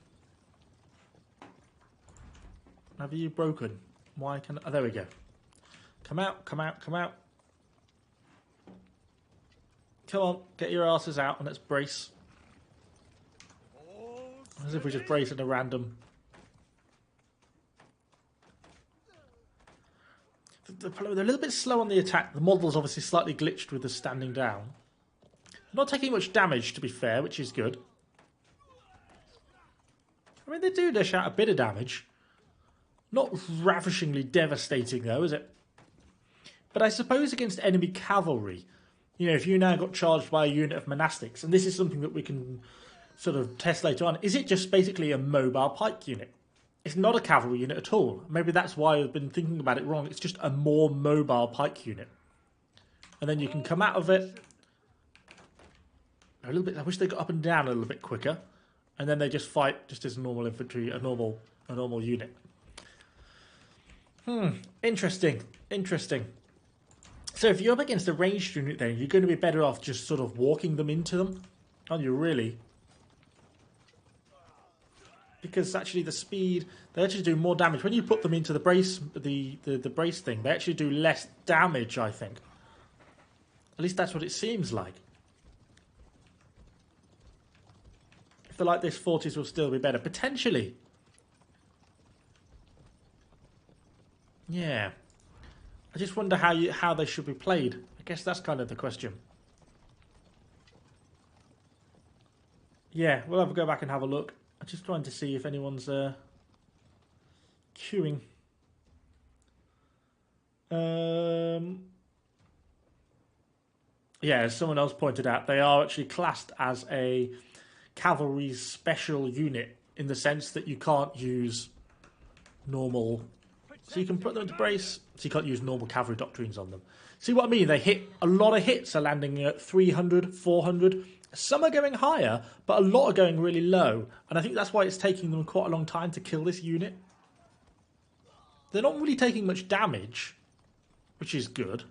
Have you broken? Why can... Oh, there we go. Come out, come out, come out. Come on, get your asses out and let's brace. As if we just brace at a random... They're a little bit slow on the attack. The model's obviously slightly glitched with the standing down. Not taking much damage, to be fair, which is good. I mean, they do dish out a bit of damage. Not ravishingly devastating, though, is it? But I suppose against enemy cavalry, you know, if you now got charged by a unit of monastics, and this is something that we can sort of test later on, is it just basically a mobile pike unit? It's not a cavalry unit at all. Maybe that's why I've been thinking about it wrong. It's just a more mobile pike unit. And then you can come out of it a little bit. I wish they got up and down a little bit quicker. And then they just fight just as normal infantry, a normal unit. Interesting. Interesting. So if you're up against a ranged unit then, you're going to be better off just sort of walking them into them. Aren't you, really? Because actually the speed, they actually do more damage. When you put them into the brace, the brace thing, they actually do less damage, I think. At least that's what it seems like. If they're like this, 40s will still be better. Potentially. Yeah. I just wonder how they should be played. I guess that's kind of the question. Yeah, we'll have to go back and have a look. I'm just trying to see if anyone's queuing. Yeah, as someone else pointed out, they are actually classed as a cavalry special unit in the sense that you can't use normal... So you can put them into brace, so you can't use normal cavalry doctrines on them. See what I mean? They hit... A lot of hits are landing at 300, 400... Some are going higher, but a lot are going really low. And I think that's why it's taking them quite a long time to kill this unit. They're not really taking much damage, which is good.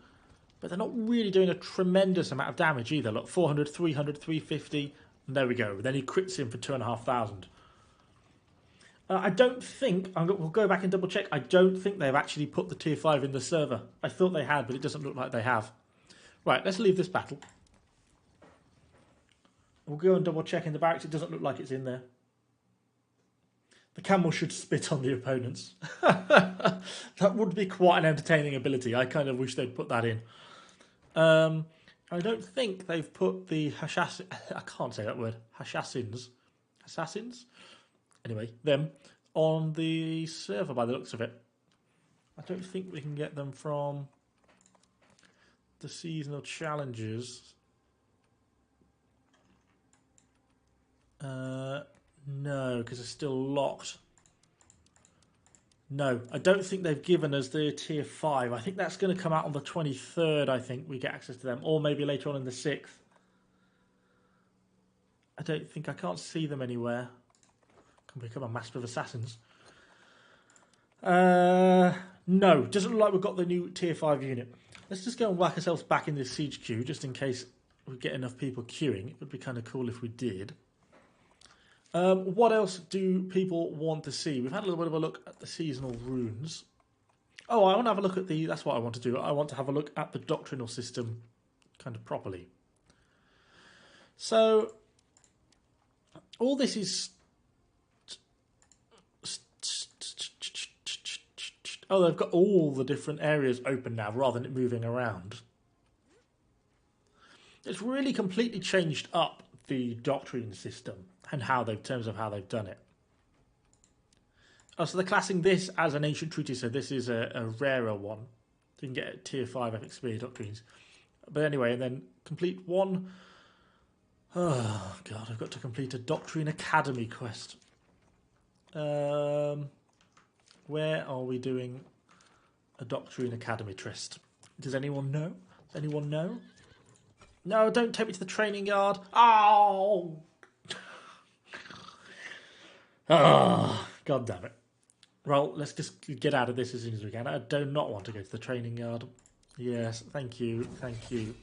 But they're not really doing a tremendous amount of damage either. Look, 400, 300, 350. And there we go. Then he crits him for 2,500. I don't think... we'll go back and double check. I don't think they've actually put the tier 5 in the server. I thought they had, but it doesn't look like they have. Right, let's leave this battle. We'll go and double check in the barracks. It doesn't look like it's in there. The camel should spit on the opponents. That would be quite an entertaining ability. I kind of wish they'd put that in. I don't think they've put the Hashashins... I can't say that word. Hashashins. Assassins? Anyway, them on the server by the looks of it. I don't think we can get them from the seasonal challenges. No, because they're still locked. No, I don't think they've given us the tier 5. I think that's going to come out on the 23rd, I think, we get access to them. Or maybe later on in the 6th. I can't see them anywhere. Can become a master of assassins. No, doesn't look like we've got the new tier 5 unit. Let's just go and whack ourselves back in this siege queue, just in case we get enough people queuing. It would be kind of cool if we did. What else do people want to see? We've had a little bit of a look at the seasonal runes. Oh, I want to have a look at the... That's what I want to do. I want to have a look at the doctrinal system kind of properly. So, all this is... Oh, they've got all the different areas open now rather than it moving around. It's really completely changed up the doctrine system and how they've, in terms of how they've done it. Oh, so they're classing this as an ancient treaty, so this is a rarer one. So you can get tier 5 epic spear doctrines. But anyway, and then complete one Oh, God, I've got to complete a Doctrine Academy quest. Where are we doing a Doctrine Academy tryst? Does anyone know? Does anyone know? No, don't take me to the training yard. Oh! Oh, God damn it. Well, let's just get out of this as soon as we can. I do not want to go to the training yard. Yes, thank you, thank you.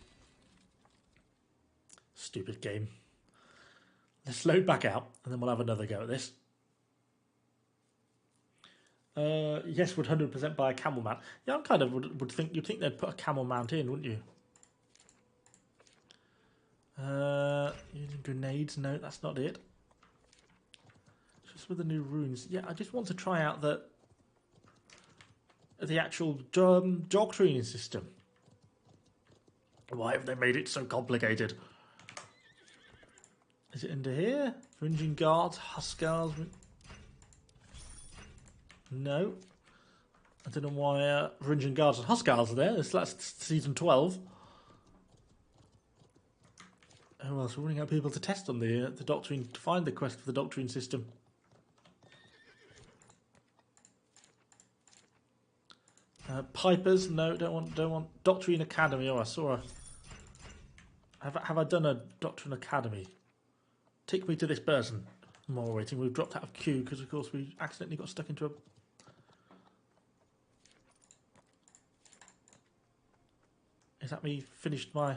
Stupid game. Let's load back out, and then we'll have another go at this. Yes, would 100% buy a camel mount. Yeah, I kind of would think you'd think they'd put a camel mount in, wouldn't you? Using grenades? No, that's not it. Just with the new runes. Yeah, I just want to try out the actual doctrine system. Why have they made it so complicated? Is it under here? Ringing guards, huskars. No. I don't know why Ringing guards and huskars are there. That's season 12. Oh, else we're running out of people to test on the doctrine, to find the quest for the doctrine system. Pipers, no, don't want Doctrine Academy. Oh, I saw a. Have I done a Doctrine Academy? Take me to this person. More waiting. We've dropped out of queue because, of course, we accidentally got stuck into a. Is that me finished my?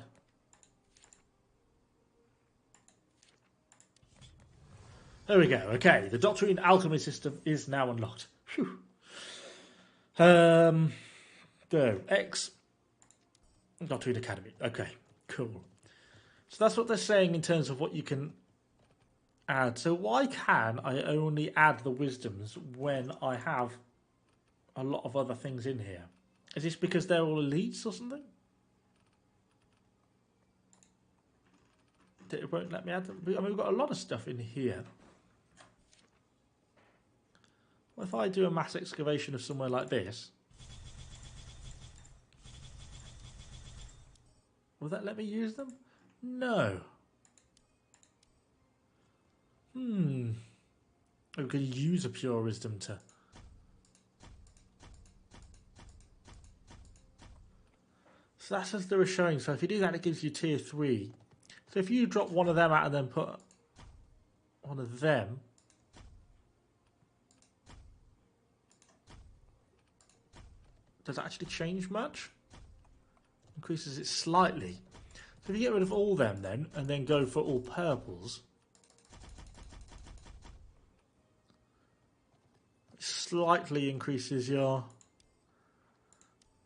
There we go. Okay, the Doctrine alchemy system is now unlocked. Phew. There. X. Doctrine Academy. Okay, cool. So that's what they're saying in terms of what you can add. So why can I only add the wisdoms when I have a lot of other things in here? Is this because they're all elites or something? It won't let me add them. I mean, we've got a lot of stuff in here. What if I do a mass excavation of somewhere like this? Will that let me use them? No. We could use a pure wisdom to. So that's as they were showing. So if you do that, it gives you tier 3. So if you drop one of them out and then put one of them. Does it actually change much? Increases it slightly. So if you get rid of all them then, and then go for all purples, it slightly increases your.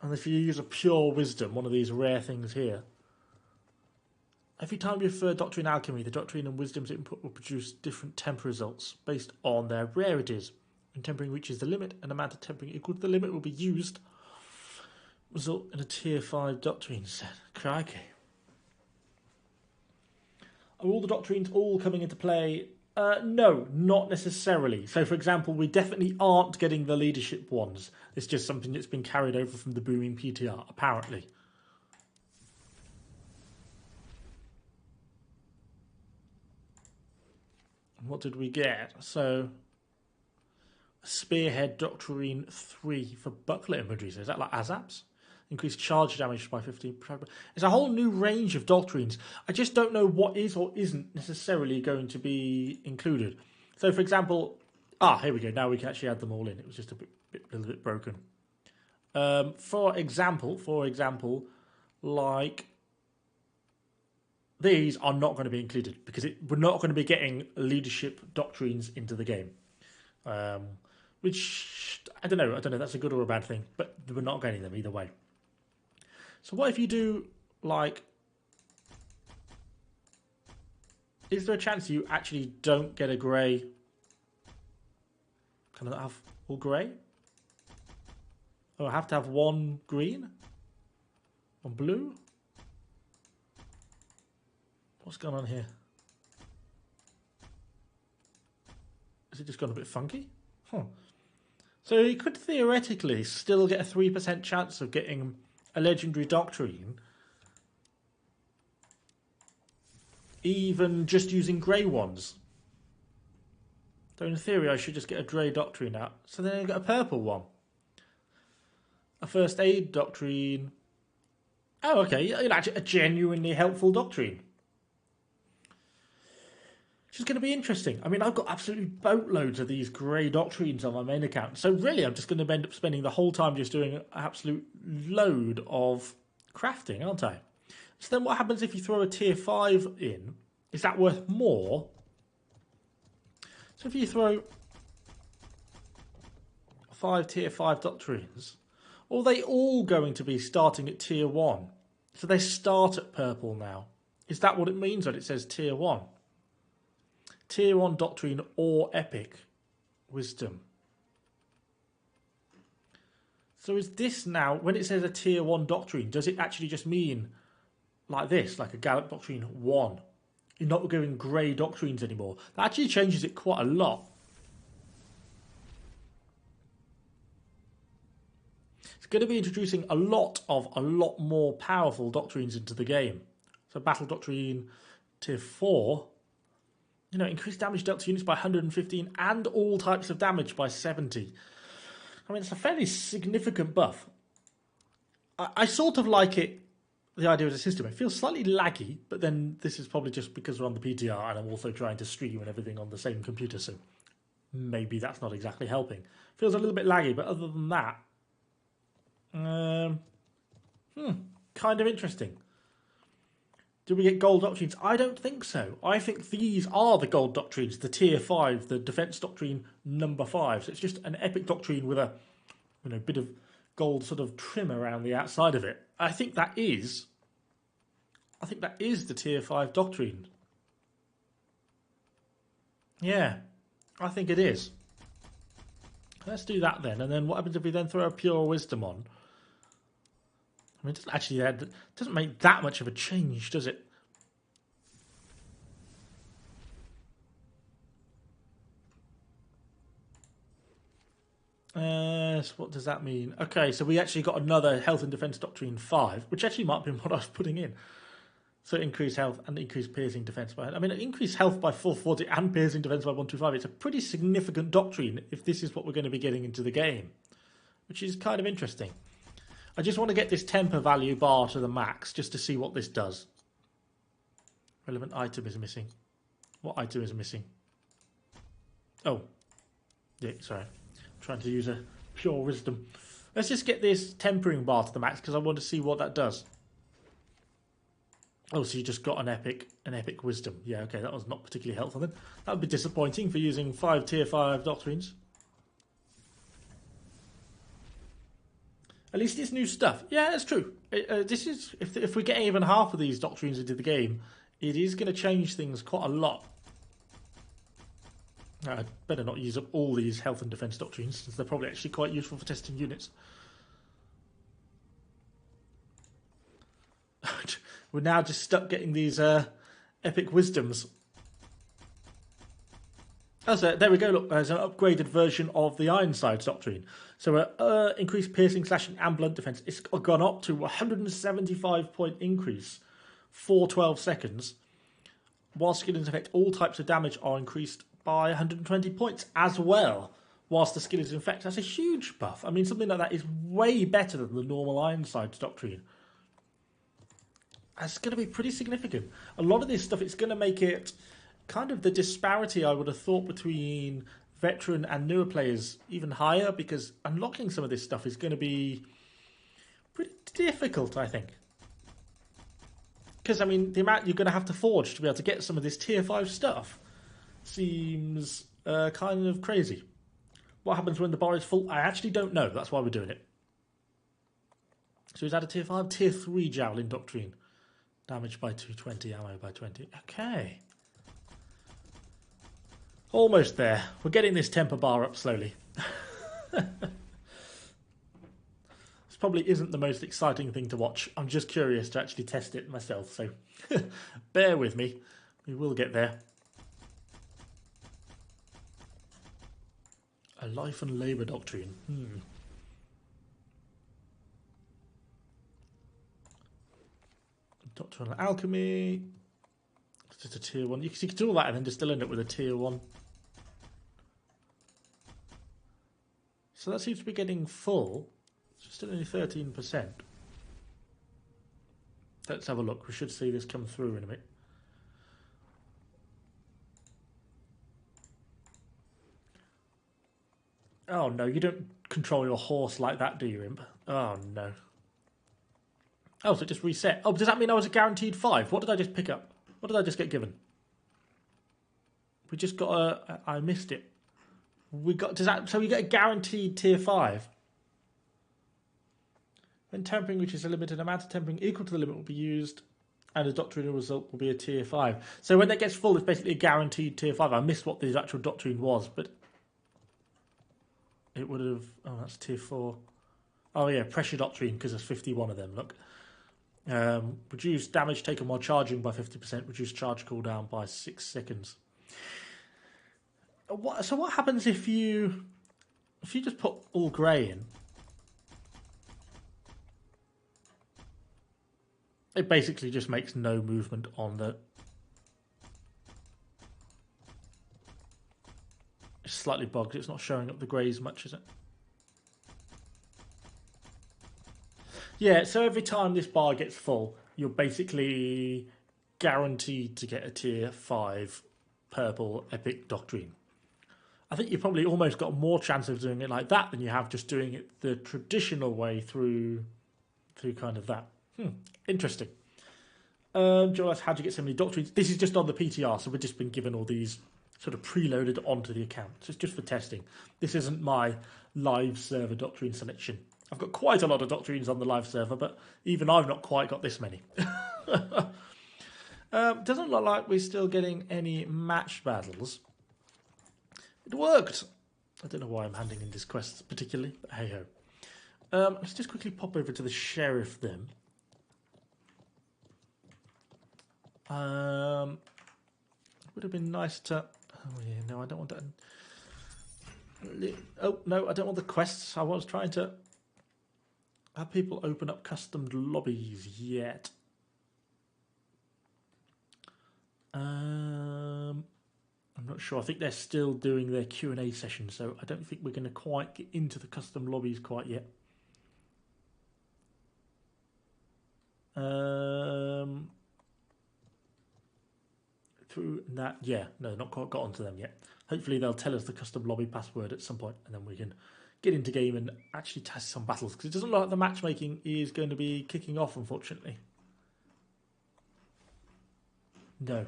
And if you use a pure wisdom, one of these rare things here, every time you refer Doctrine Alchemy, the Doctrine and Wisdom's input will produce different temper results based on their rarities. When tempering reaches the limit, an amount of tempering equal to the limit will be used. Result in a tier 5 Doctrine set. Crikey. Are all the Doctrines all coming into play? No, not necessarily. So, for example, we definitely aren't getting the leadership ones. It's just something that's been carried over from the Booming PTR, apparently. What did we get? So, Spearhead Doctrine 3 for Buckler Imagery. So is that like ASAPs? Increased charge damage by 15%. It's a whole new range of Doctrines. I just don't know what is or isn't necessarily going to be included. So, for example, here we go. Now we can actually add them all in. It was just a little bit broken. For example, like these are not going to be included because we're not going to be getting leadership doctrines into the game. Which, I don't know, that's a good or a bad thing, but we're not getting them either way. So what if you do, like, is there a chance you actually don't get a grey? Can I have all grey? Oh, I have to have one green? One blue? What's going on here? Has it just gone a bit funky? Huh. So you could theoretically still get a 3% chance of getting a legendary doctrine even just using grey ones. So in theory, I should just get a grey doctrine out. So then I got a purple one. A first aid doctrine. Oh, okay. Actually, a genuinely helpful doctrine. Which is going to be interesting. I mean, I've got absolutely boatloads of these grey doctrines on my main account. So really, I'm just going to end up spending the whole time just doing an absolute load of crafting, aren't I? So then what happens if you throw a tier 5 in? Is that worth more? So if you throw 5 tier 5 doctrines, are they all going to be starting at tier 1? So they start at purple now. Is that what it means when it says tier 1? Tier 1 doctrine or epic wisdom. So is this now, when it says a tier 1 doctrine, does it actually just mean like this, like a Gallic doctrine 1? You're not going grey doctrines anymore. That actually changes it quite a lot. It's going to be introducing a lot more powerful doctrines into the game. So battle doctrine tier 4, you know, increased damage dealt to units by 115 and all types of damage by 70. I mean, it's a fairly significant buff. I sort of like it, the idea of the system. It feels slightly laggy, but then this is probably just because we're on the PTR and I'm also trying to stream and everything on the same computer, so maybe that's not exactly helping. Feels a little bit laggy, but other than that, kind of interesting. Do we get gold doctrines? I don't think so. I think these are the gold doctrines, the tier 5, the defense doctrine number 5. So it's just an epic doctrine with a bit of gold sort of trim around the outside of it. I think that is the tier 5 doctrine. Yeah, I think it is. Let's do that then. And then what happens if we then throw a pure wisdom on? I mean, it doesn't make that much of a change, does it? So what does that mean? Okay, so we actually got another health and defense doctrine 5, which actually might be what I was putting in. So increase health and increase piercing defense by... I mean, increase health by 440 and piercing defense by 125. It's a pretty significant doctrine if this is what we're going to be getting into the game, which is kind of interesting. I just want to get this temper value bar to the max just to see what this does. Relevant item is missing. What item is missing? Oh. Yeah, sorry. I'm trying to use a pure wisdom. Let's just get this tempering bar to the max because I want to see what that does. Oh, so you just got an epic wisdom. Yeah, okay, that was not particularly helpful then. That would be disappointing for using 5 tier 5 doctrines. At least it's new stuff. Yeah, that's true. This is if we get even half of these doctrines into the game, it is going to change things quite a lot. I'd better not use up all these health and defense doctrines, since they're probably actually quite useful for testing units. We're now just stuck getting these epic wisdoms. Oh, so there we go. Look, there's an upgraded version of the Ironsides doctrine. So increased piercing, slashing, and blunt defense. It's gone up to 175 point increase for 12 seconds. Whilst skills infect, all types of damage are increased by 120 points as well. Whilst the skill is infect, that's a huge buff. I mean, something like that is way better than the normal Ironsides doctrine. That's going to be pretty significant. A lot of this stuff, it's going to make it kind of the disparity I would have thought between veteran and newer players even higher, because unlocking some of this stuff is going to be pretty difficult, I think. Because, I mean, the amount you're going to have to forge to be able to get some of this tier 5 stuff seems kind of crazy. What happens when the bar is full? I actually don't know. That's why we're doing it. So is that a tier 5? Tier 3 Javelin Doctrine. Damage by 220, ammo by 20. Okay. Almost there. We're getting this temper bar up slowly. This probably isn't the most exciting thing to watch. I'm just curious to actually test it myself, so bear with me. We will get there. A life and labour doctrine. Doctrinal alchemy. Just a tier 1. You can do all that and then just still end up with a tier 1. So that seems to be getting full. It's still only 13%. Let's have a look. We should see this come through in a bit. Oh no, you don't control your horse like that, do you, Imp? Oh no. Oh, so it just reset. Oh, does that mean I was a guaranteed 5? What did I just pick up? What did I just get given? We just got a... I missed it. We got... Does that... So we get a guaranteed tier 5. When tampering reaches a limited amount of tampering equal to the limit will be used, and the doctrinal result will be a tier 5. So when that gets full, it's basically a guaranteed tier 5. I missed what the actual doctrine was, but it would have... Oh, that's tier 4. Oh yeah, pressure doctrine, because there's 51 of them, look. Reduce damage taken while charging by 50%, reduce charge cooldown by 6 seconds. So what happens if you just put all grey in? It basically just makes no movement on the... It's slightly bugged, it's not showing up the grey as much, is it? Yeah, so every time this bar gets full, you're basically guaranteed to get a tier 5 purple epic doctrine. I think you've probably almost got more chance of doing it like that than you have just doing it the traditional way through kind of that. Interesting. Joel, how do you get so many doctrines? This is just on the PTR, so we've just been given all these sort of preloaded onto the account. So it's just for testing. This isn't my live server doctrine selection. I've got quite a lot of doctrines on the live server, but even I've not quite got this many. Doesn't look like we're still getting any match battles. It worked. I don't know why I'm handing in these quests particularly, but hey ho. Let's just quickly pop over to the sheriff then. It would have been nice to... Oh yeah, no, I don't want that. Oh no, I don't want the quests. I was trying to have people open up custom lobbies yet. I'm not sure. I think they're still doing their Q&A session, so I don't think we're going to quite get into the custom lobbies quite yet. Through that, yeah, no, not quite got onto them yet. Hopefully they'll tell us the custom lobby password at some point, and then we can get into game and actually test some battles, because it doesn't look like the matchmaking is going to be kicking off, unfortunately. No.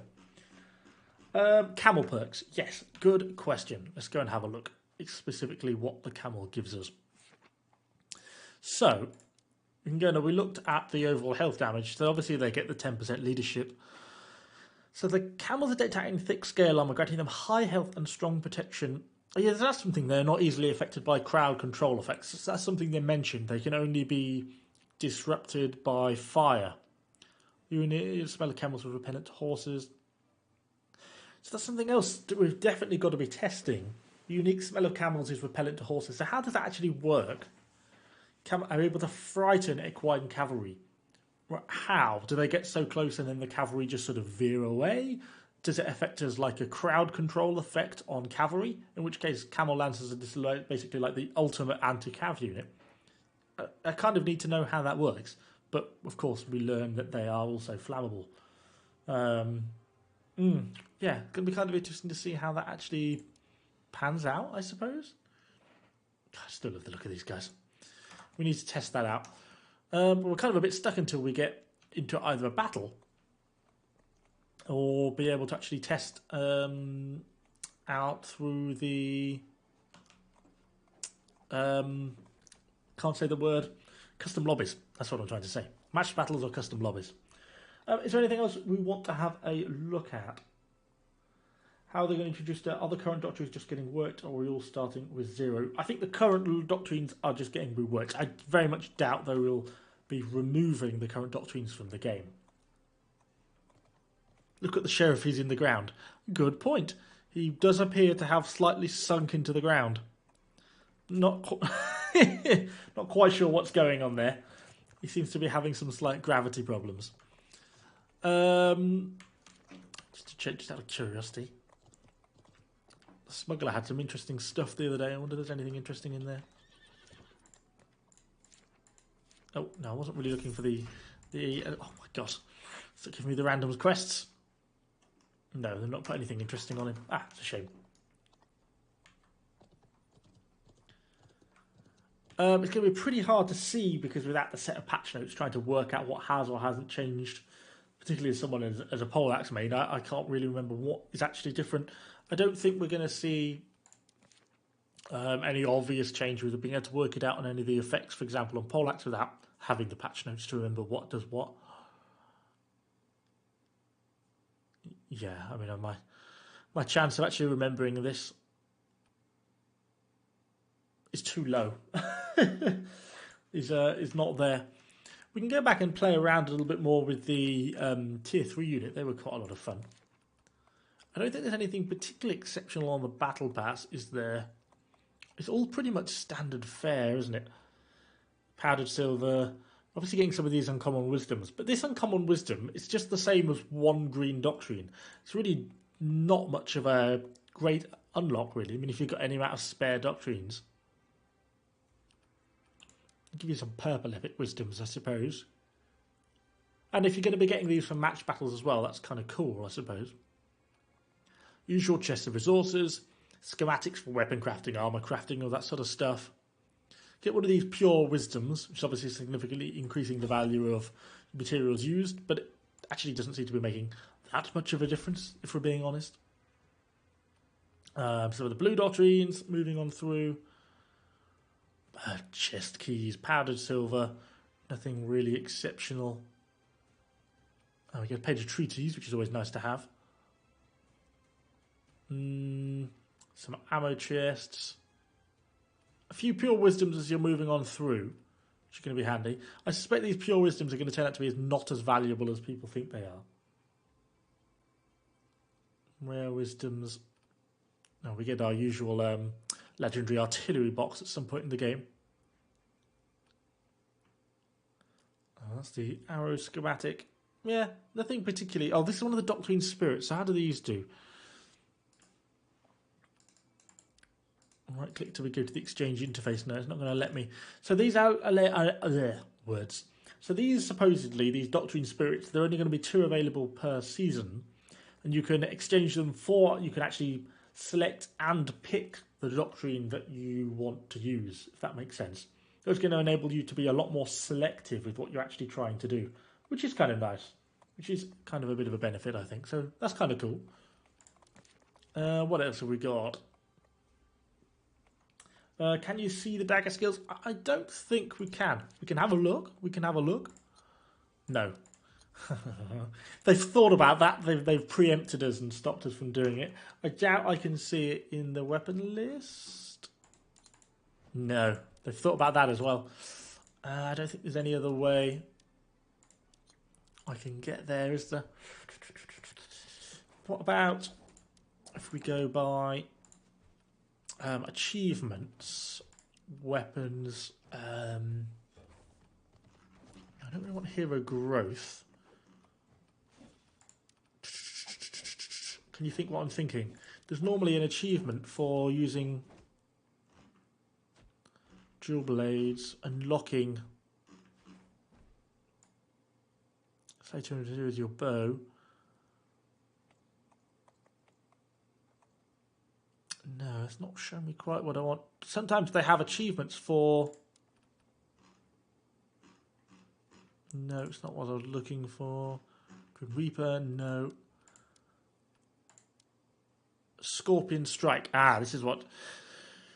Camel perks. Yes, good question. Let's go and have a look. It's specifically what the camel gives us. So, we looked at the overall health damage. So obviously they get the 10% leadership. So the camels are detecting thick scale armor, granting them high health and strong protection. Oh yeah, that's something. They're not easily affected by crowd control effects. So that's something they mentioned. They can only be disrupted by fire. You smell of camels with repellent to horses. So that's something else that we've definitely got to be testing. Unique smell of camels is repellent to horses. So how does that actually work? Are able to frighten equine cavalry? How? Do they get so close and then the cavalry just sort of veer away? Does it affect us like a crowd control effect on cavalry? In which case, Camel Lancers are basically like the ultimate anti-cav unit. I kind of need to know how that works. But, of course, we learn that they are also flammable. Yeah, it's going to be kind of interesting to see how that actually pans out, I suppose. God, I still love the look of these guys. We need to test that out. But we're kind of a bit stuck until we get into either a battle or be able to actually test out through the... can't say the word... Custom lobbies. That's what I'm trying to say. Match battles or custom lobbies. Is there anything else we want to have a look at? How are they going to introduce the other current doctrines just getting worked, or are we all starting with 0? I think the current doctrines are just getting reworked. I very much doubt they will be removing the current doctrines from the game. Look at the sheriff, he's in the ground. Good point. He does appear to have slightly sunk into the ground. Not quite sure what's going on there. He seems to be having some slight gravity problems. Just Just check just out of curiosity. The smuggler had some interesting stuff the other day. I wonder if there's anything interesting in there. Oh, no, I wasn't really looking for the oh my god. It's giving me the randoms quests. No, they've not put anything interesting on him. Ah, it's a shame. It's going to be pretty hard to see because without the set of patch notes, trying to work out what has or hasn't changed, particularly as someone as a poleaxe main, I can't really remember what is actually different. I don't think we're going to see any obvious change with being able to work it out on any of the effects, for example, on poleaxe without having the patch notes to remember what does what. Yeah, I mean, my chance of actually remembering this is too low. is not there. We can go back and play around a little bit more with the tier 3 unit. They were quite a lot of fun. I don't think there's anything particularly exceptional on the battle pass, is there? It's all pretty much standard fare, isn't it? Powdered silver. Obviously getting some of these uncommon wisdoms. But this uncommon wisdom is just the same as one green doctrine. It's really not much of a great unlock, really. I mean, if you've got any amount of spare doctrines. I'll give you some purple epic wisdoms, I suppose. And if you're going to be getting these from match battles as well, that's kind of cool, I suppose. Usual chest of resources, schematics for weapon crafting, armor crafting, all that sort of stuff. Get one of these pure wisdoms, which is obviously significantly increasing the value of materials used, but it actually doesn't seem to be making that much of a difference, if we're being honest. So the blue doctrines, moving on through. Chest keys, powdered silver, nothing really exceptional. We get a page of treaties, which is always nice to have. Some ammo chests. A few pure wisdoms as you're moving on through, which are going to be handy. I suspect these pure wisdoms are going to turn out to be not as valuable as people think they are. Rare wisdoms. No, we get our usual legendary artillery box at some point in the game. Oh, that's the arrow schematic. Yeah, nothing particularly. Oh, this is one of the Doctrine spirits. So how do these do? Right click till we go to the exchange interface. No, it's not going to let me. So these are words. So these supposedly, these Doctrine spirits, they're only going to be 2 available per season. And you can exchange them for, you can actually select and pick the doctrine that you want to use, if that makes sense. So it's going to enable you to be a lot more selective with what you're actually trying to do, which is kind of nice, which is kind of a bit of a benefit, I think. So that's kind of cool. What else have we got? Can you see the dagger skills? I don't think we can. We can have a look. We can have a look. No. They've thought about that. They've preempted us and stopped us from doing it. I doubt I can see it in the weapon list. No. They've thought about that as well. I don't think there's any other way I can get there, is there? What about if we go by achievements, weapons? I don't really want hero growth. Can you think what I'm thinking? There's normally an achievement for using dual blades, unlocking. Say to do with your bow. No, it's not showing me quite what I want. Sometimes they have achievements for. No, it's not what I was looking for. Good Reaper, no. Scorpion Strike. Ah, this is what.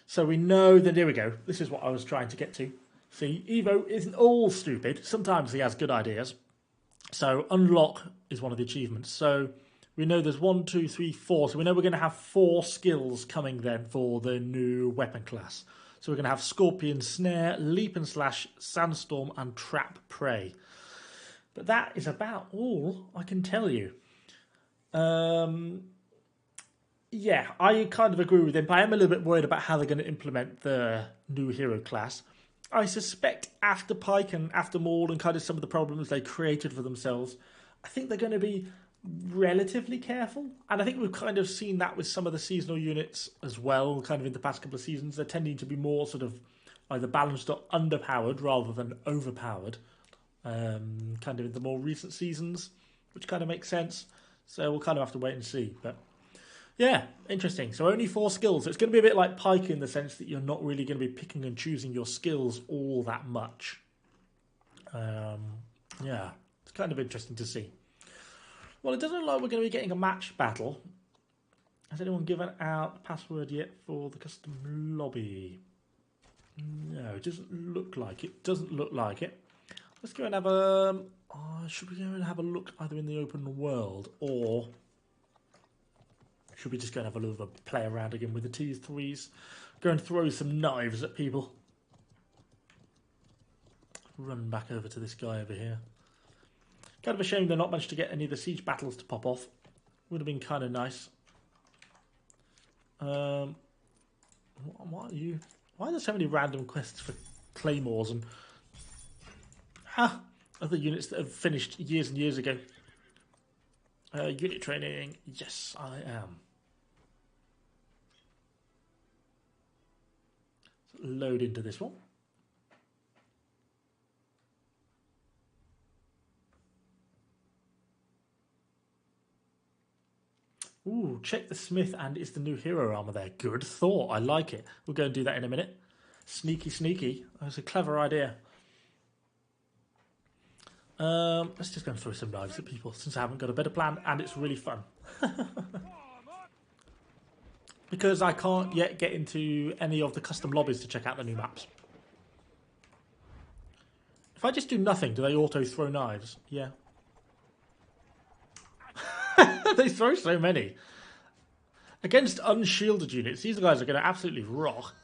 So we know that, there we go. This is what I was trying to get to. See, Evo isn't all stupid. Sometimes he has good ideas. So unlock is one of the achievements. So we know there's 1, 2, 3, 4. So we know we're going to have 4 skills coming then for the new weapon class. So we're going to have Scorpion Snare, Leap and Slash, Sandstorm, and Trap Prey. But that is about all I can tell you. Yeah, I kind of agree with him, but I am a little bit worried about how they're going to implement the new hero class. I suspect after Pike and after Maul and kind of some of the problems they created for themselves, I think they're going to be relatively careful. And I think we've kind of seen that with some of the seasonal units as well, kind of in the past couple of seasons. They're tending to be more sort of either balanced or underpowered rather than overpowered, kind of in the more recent seasons, which kind of makes sense. So we'll kind of have to wait and see. But yeah, interesting. So only 4 skills. It's going to be a bit like Pike in the sense that you're not really going to be picking and choosing your skills all that much. Yeah, it's kind of interesting to see. Well, it doesn't look like we're going to be getting a match battle. Has anyone given out the password yet for the custom lobby? No, it doesn't look like it. Doesn't look like it. Let's go and have a... should we go and have a look either in the open world or... should we just go and have a little play around again with the T3s? Go and throw some knives at people. Run back over to this guy over here. Kind of a shame they're not managed to get any of the siege battles to pop off. Would have been kind of nice. What are you? Why are there so many random quests for claymores and other units that have finished years and years ago? Unit training. Yes, I am. Load into this one. Ooh, check the smith and it's the new hero armor there. Good thought. I like it. We'll go and do that in a minute. Sneaky, sneaky. That's a clever idea. Let's just go and throw some knives at people since I haven't got a better plan and it's really fun. Because I can't yet get into any of the custom lobbies to check out the new maps. If I just do nothing, do they auto throw knives? Yeah. They throw so many. Against unshielded units, these guys are going to absolutely rock.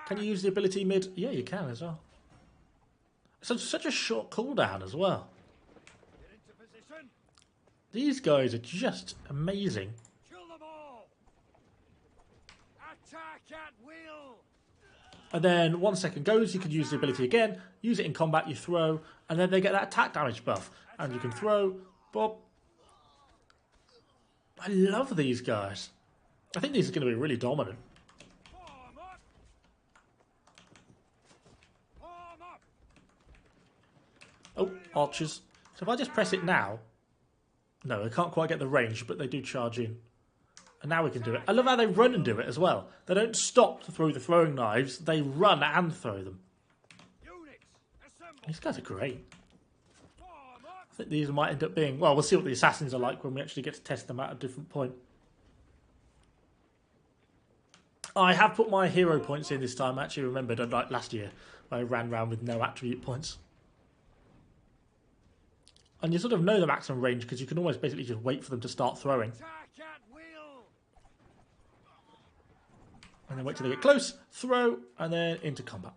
Can you use the ability mid? Yeah, you can as well. It's such a short cooldown as well. These guys are just amazing. Kill them all. Attack at will. And then 1 second goes, you can use the ability again, use it in combat, you throw, and then they get that attack damage buff. And you can throw, bob. I love these guys. I think these are going to be really dominant. Oh, archers. So if I just press it now... No, I can't quite get the range, but they do charge in. And now we can do it. I love how they run and do it as well. They don't stop to throw the throwing knives. They run and throw them. These guys are great. I think these might end up being... Well, we'll see what the assassins are like when we actually get to test them at a different point. I have put my hero points in this time. I actually remembered, unlike last year, I ran around with no attribute points. And you sort of know the maximum range because you can almost basically just wait for them to start throwing. And then wait till they get close, throw, and then into combat.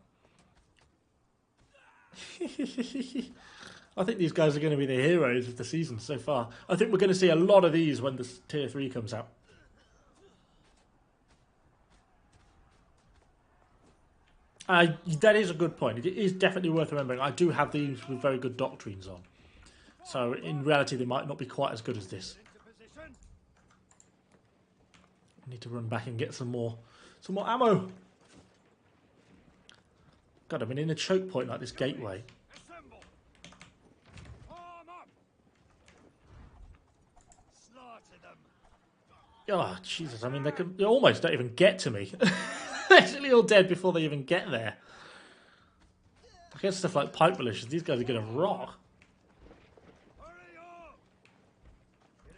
I think these guys are going to be the heroes of the season so far. I think we're going to see a lot of these when the tier 3 comes out. That is a good point. It is definitely worth remembering. I do have these with very good doctrines on. So in reality, they might not be quite as good as this. I need to run back and get some more ammo. God, I've been in a choke point like this gateway. Oh, Jesus. I mean, they almost don't even get to me. They're actually all dead before they even get there. I guess stuff like pipe militias, these guys are going to rock.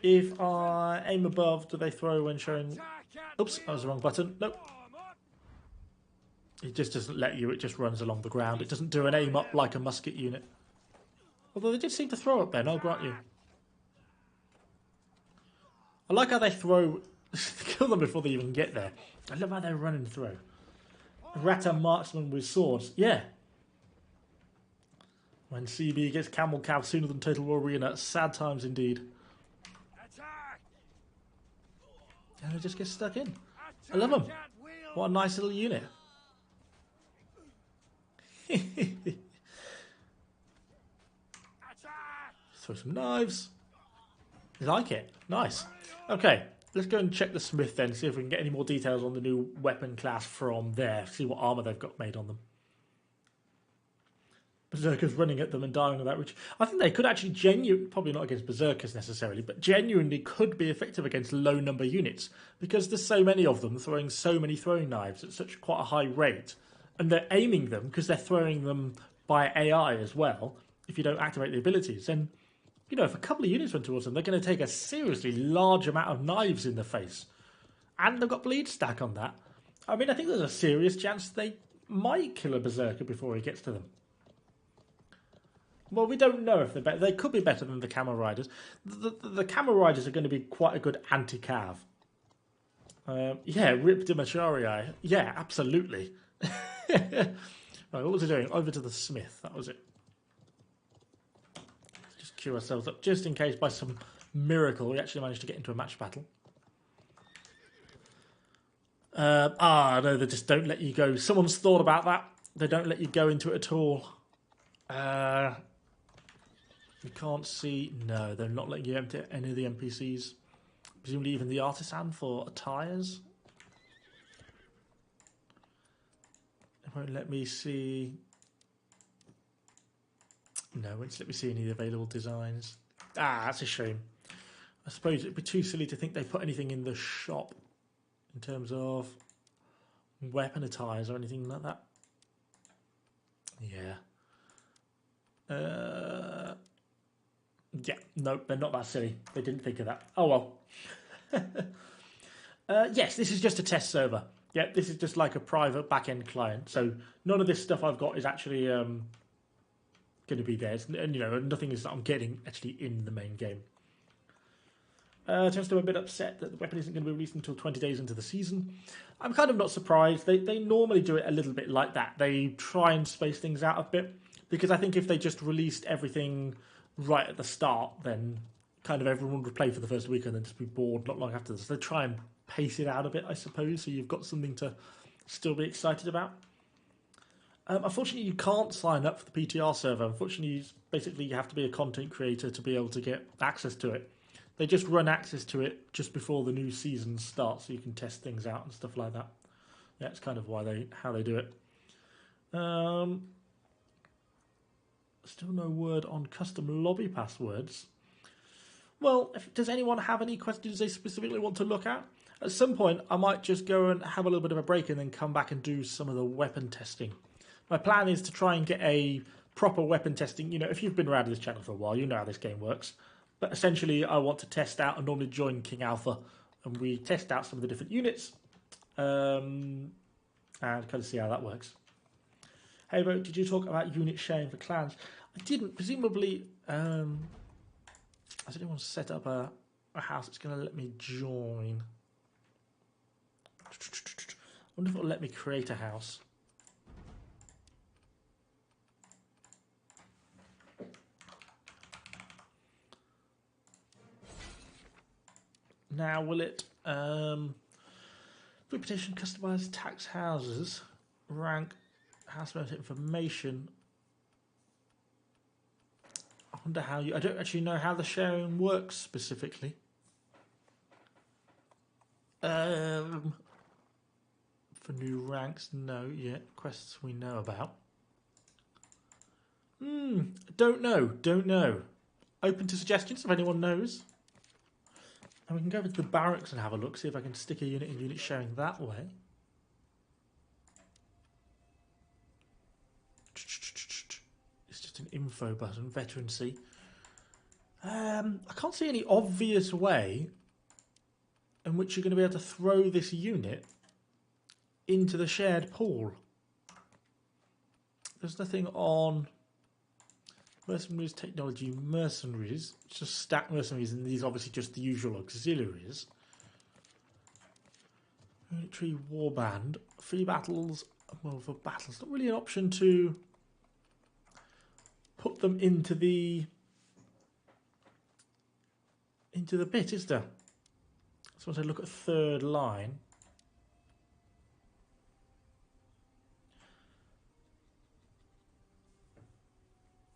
If I aim above, do they throw when showing... Oops, that was the wrong button. Nope. It just doesn't let you, it just runs along the ground. It doesn't do an aim up like a musket unit. Although they did seem to throw up then, I'll grant you. I like how they throw... kill them before they even get there. I love how they run and throw. Rata marksman with swords. Yeah. When CB gets Camel Cav sooner than Total War Arena. Sad times indeed. And they just get stuck in. I love them. What a nice little unit. Throw some knives. You like it? Nice. Okay, let's go and check the smith then, see if we can get any more details on the new weapon class from there, see what armour they've got made on them. Berserkers running at them and dying of that, which I think they could actually probably not against Berserkers necessarily, but genuinely could be effective against low number units, because there's so many of them throwing so many throwing knives at such quite a high rate, and they're aiming them because they're throwing them by AI as well, if you don't activate the abilities. And, you know, if a couple of units went towards them, they're going to take a seriously large amount of knives in the face. And they've got bleed stack on that. I mean, I think there's a serious chance they might kill a Berserker before he gets to them. Well, we don't know if they're better. They could be better than the Camel Riders. The Camel Riders are going to be quite a good anti-cav. Yeah, Rip Dimachari. Yeah, absolutely. Right, what was it doing? Over to the smith. That was it. Just queue ourselves up, just in case by some miracle we actually managed to get into a match battle. No, they just don't let you go. Someone's thought about that. They don't let you go into it at all. You can't see. No, they're not letting you enter any of the NPCs. Presumably even the artisan for attires. It won't let me see. No, it won't let me see any of the available designs. That's a shame. I suppose it'd be too silly to think they put anything in the shop in terms of weapon attires or anything like that. Yeah. Yeah, no, they're not that silly. They didn't think of that. Oh well. Yes, this is just a test server. Yeah, this is just like a private back-end client. So none of this stuff I've got is actually going to be there. And, you know, nothing is that I'm getting actually in the main game. Just I'm a bit upset that the weapon isn't going to be released until 20 days into the season. I'm kind of not surprised. They normally do it a little bit like that. They try and space things out a bit. Because I think if they just released everything right at the start, then kind of everyone would play for the first week and then just be bored not long after this. They try and pace it out a bit, I suppose, so you've got something to still be excited about. Unfortunately, you can't sign up for the PTR server. Unfortunately, basically you have to be a content creator to be able to get access to it. They just run access to it just before the new season starts, so you can test things out and stuff like that. Yeah, it's kind of how they do it. Still no word on custom lobby passwords. Well, does anyone have any questions they specifically want to look at? At some point, I might just go and have a little bit of a break and then come back and do some of the weapon testing. My plan is to try and get a proper weapon testing. You know, if you've been around this channel for a while, you know how this game works. But essentially, I want to test out and normally join King Alpha, and we test out some of the different units and kind of see how that works. Hey, Bo, did you talk about unit sharing for clans? I didn't. Presumably, has anyone set up a house that's going to let me join? I wonder if it'll let me create a house. Now, will it reputation, customize tax houses, rank, house member information? I wonder how I don't actually know how the sharing works specifically. For new ranks, no. Yeah, quests we know about. Don't know. Open to suggestions if anyone knows. And we can go over to the barracks and have a look, see if I can stick a unit in unit sharing that way. It's just an info button, veterancy. I can't see any obvious way in which you're going to be able to throw this unit into the shared pool. There's nothing on mercenaries, technology, mercenaries. It's just stack mercenaries, and these are obviously just the usual auxiliaries. Military warband, free battles. Well, for battles, not really an option to put them into the bit, is there? So once I look at third line,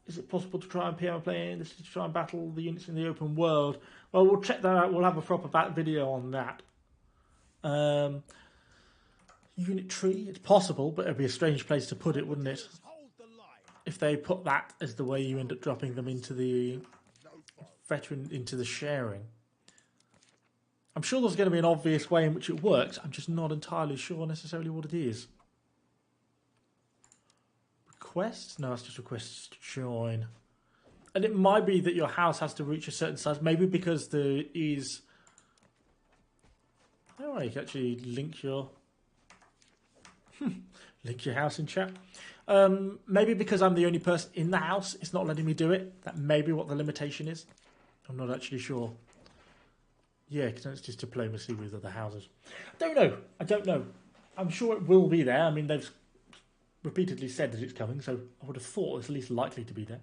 is it possible to try and PM play in this to try and battle the units in the open world. Well, we'll check that out. We'll have a proper video on that. Unit tree, it's possible, but it'd be a strange place to put it, wouldn't it? If they put that as the way you end up dropping them into the veteran, into the sharing. I'm sure there's going to be an obvious way in which it works. I'm just not entirely sure necessarily what it is. Requests? No, it's just requests to join. And it might be that your house has to reach a certain size. Maybe because there is... Oh, you can actually link your... link your house in chat. Maybe because I'm the only person in the house, it's not letting me do it. That may be what the limitation is. I'm not actually sure. Yeah, because it's just diplomacy with other houses. I don't know. I'm sure it will be there. I mean, they've repeatedly said that it's coming, so I would have thought it's at least likely to be there.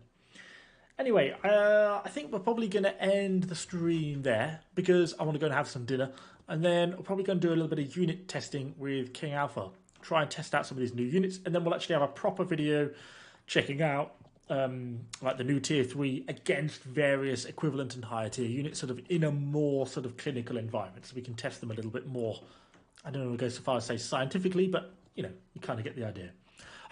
Anyway, I think we're probably going to end the stream there because I want to go and have some dinner. And then we're probably going to do a little bit of unit testing with King Alpha. Try and test out some of these new units. And then we'll actually have a proper video checking out like the new tier 3 against various equivalent and higher tier units, sort of in a more sort of clinical environment, so we can test them a little bit more. I don't want to go so far as say scientifically, but you know, you kind of get the idea.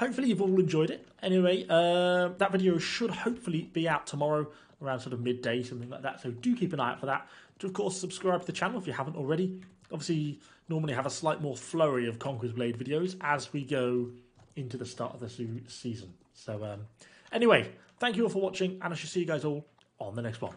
Hopefully you've all enjoyed it. Anyway, that video should hopefully be out tomorrow around sort of midday, something like that, so do keep an eye out for that. To of course subscribe to the channel if you haven't already. Obviously normally have a slight more flurry of Conquerors Blade videos as we go into the start of the season. So anyway, thank you all for watching, and I shall see you guys all on the next one.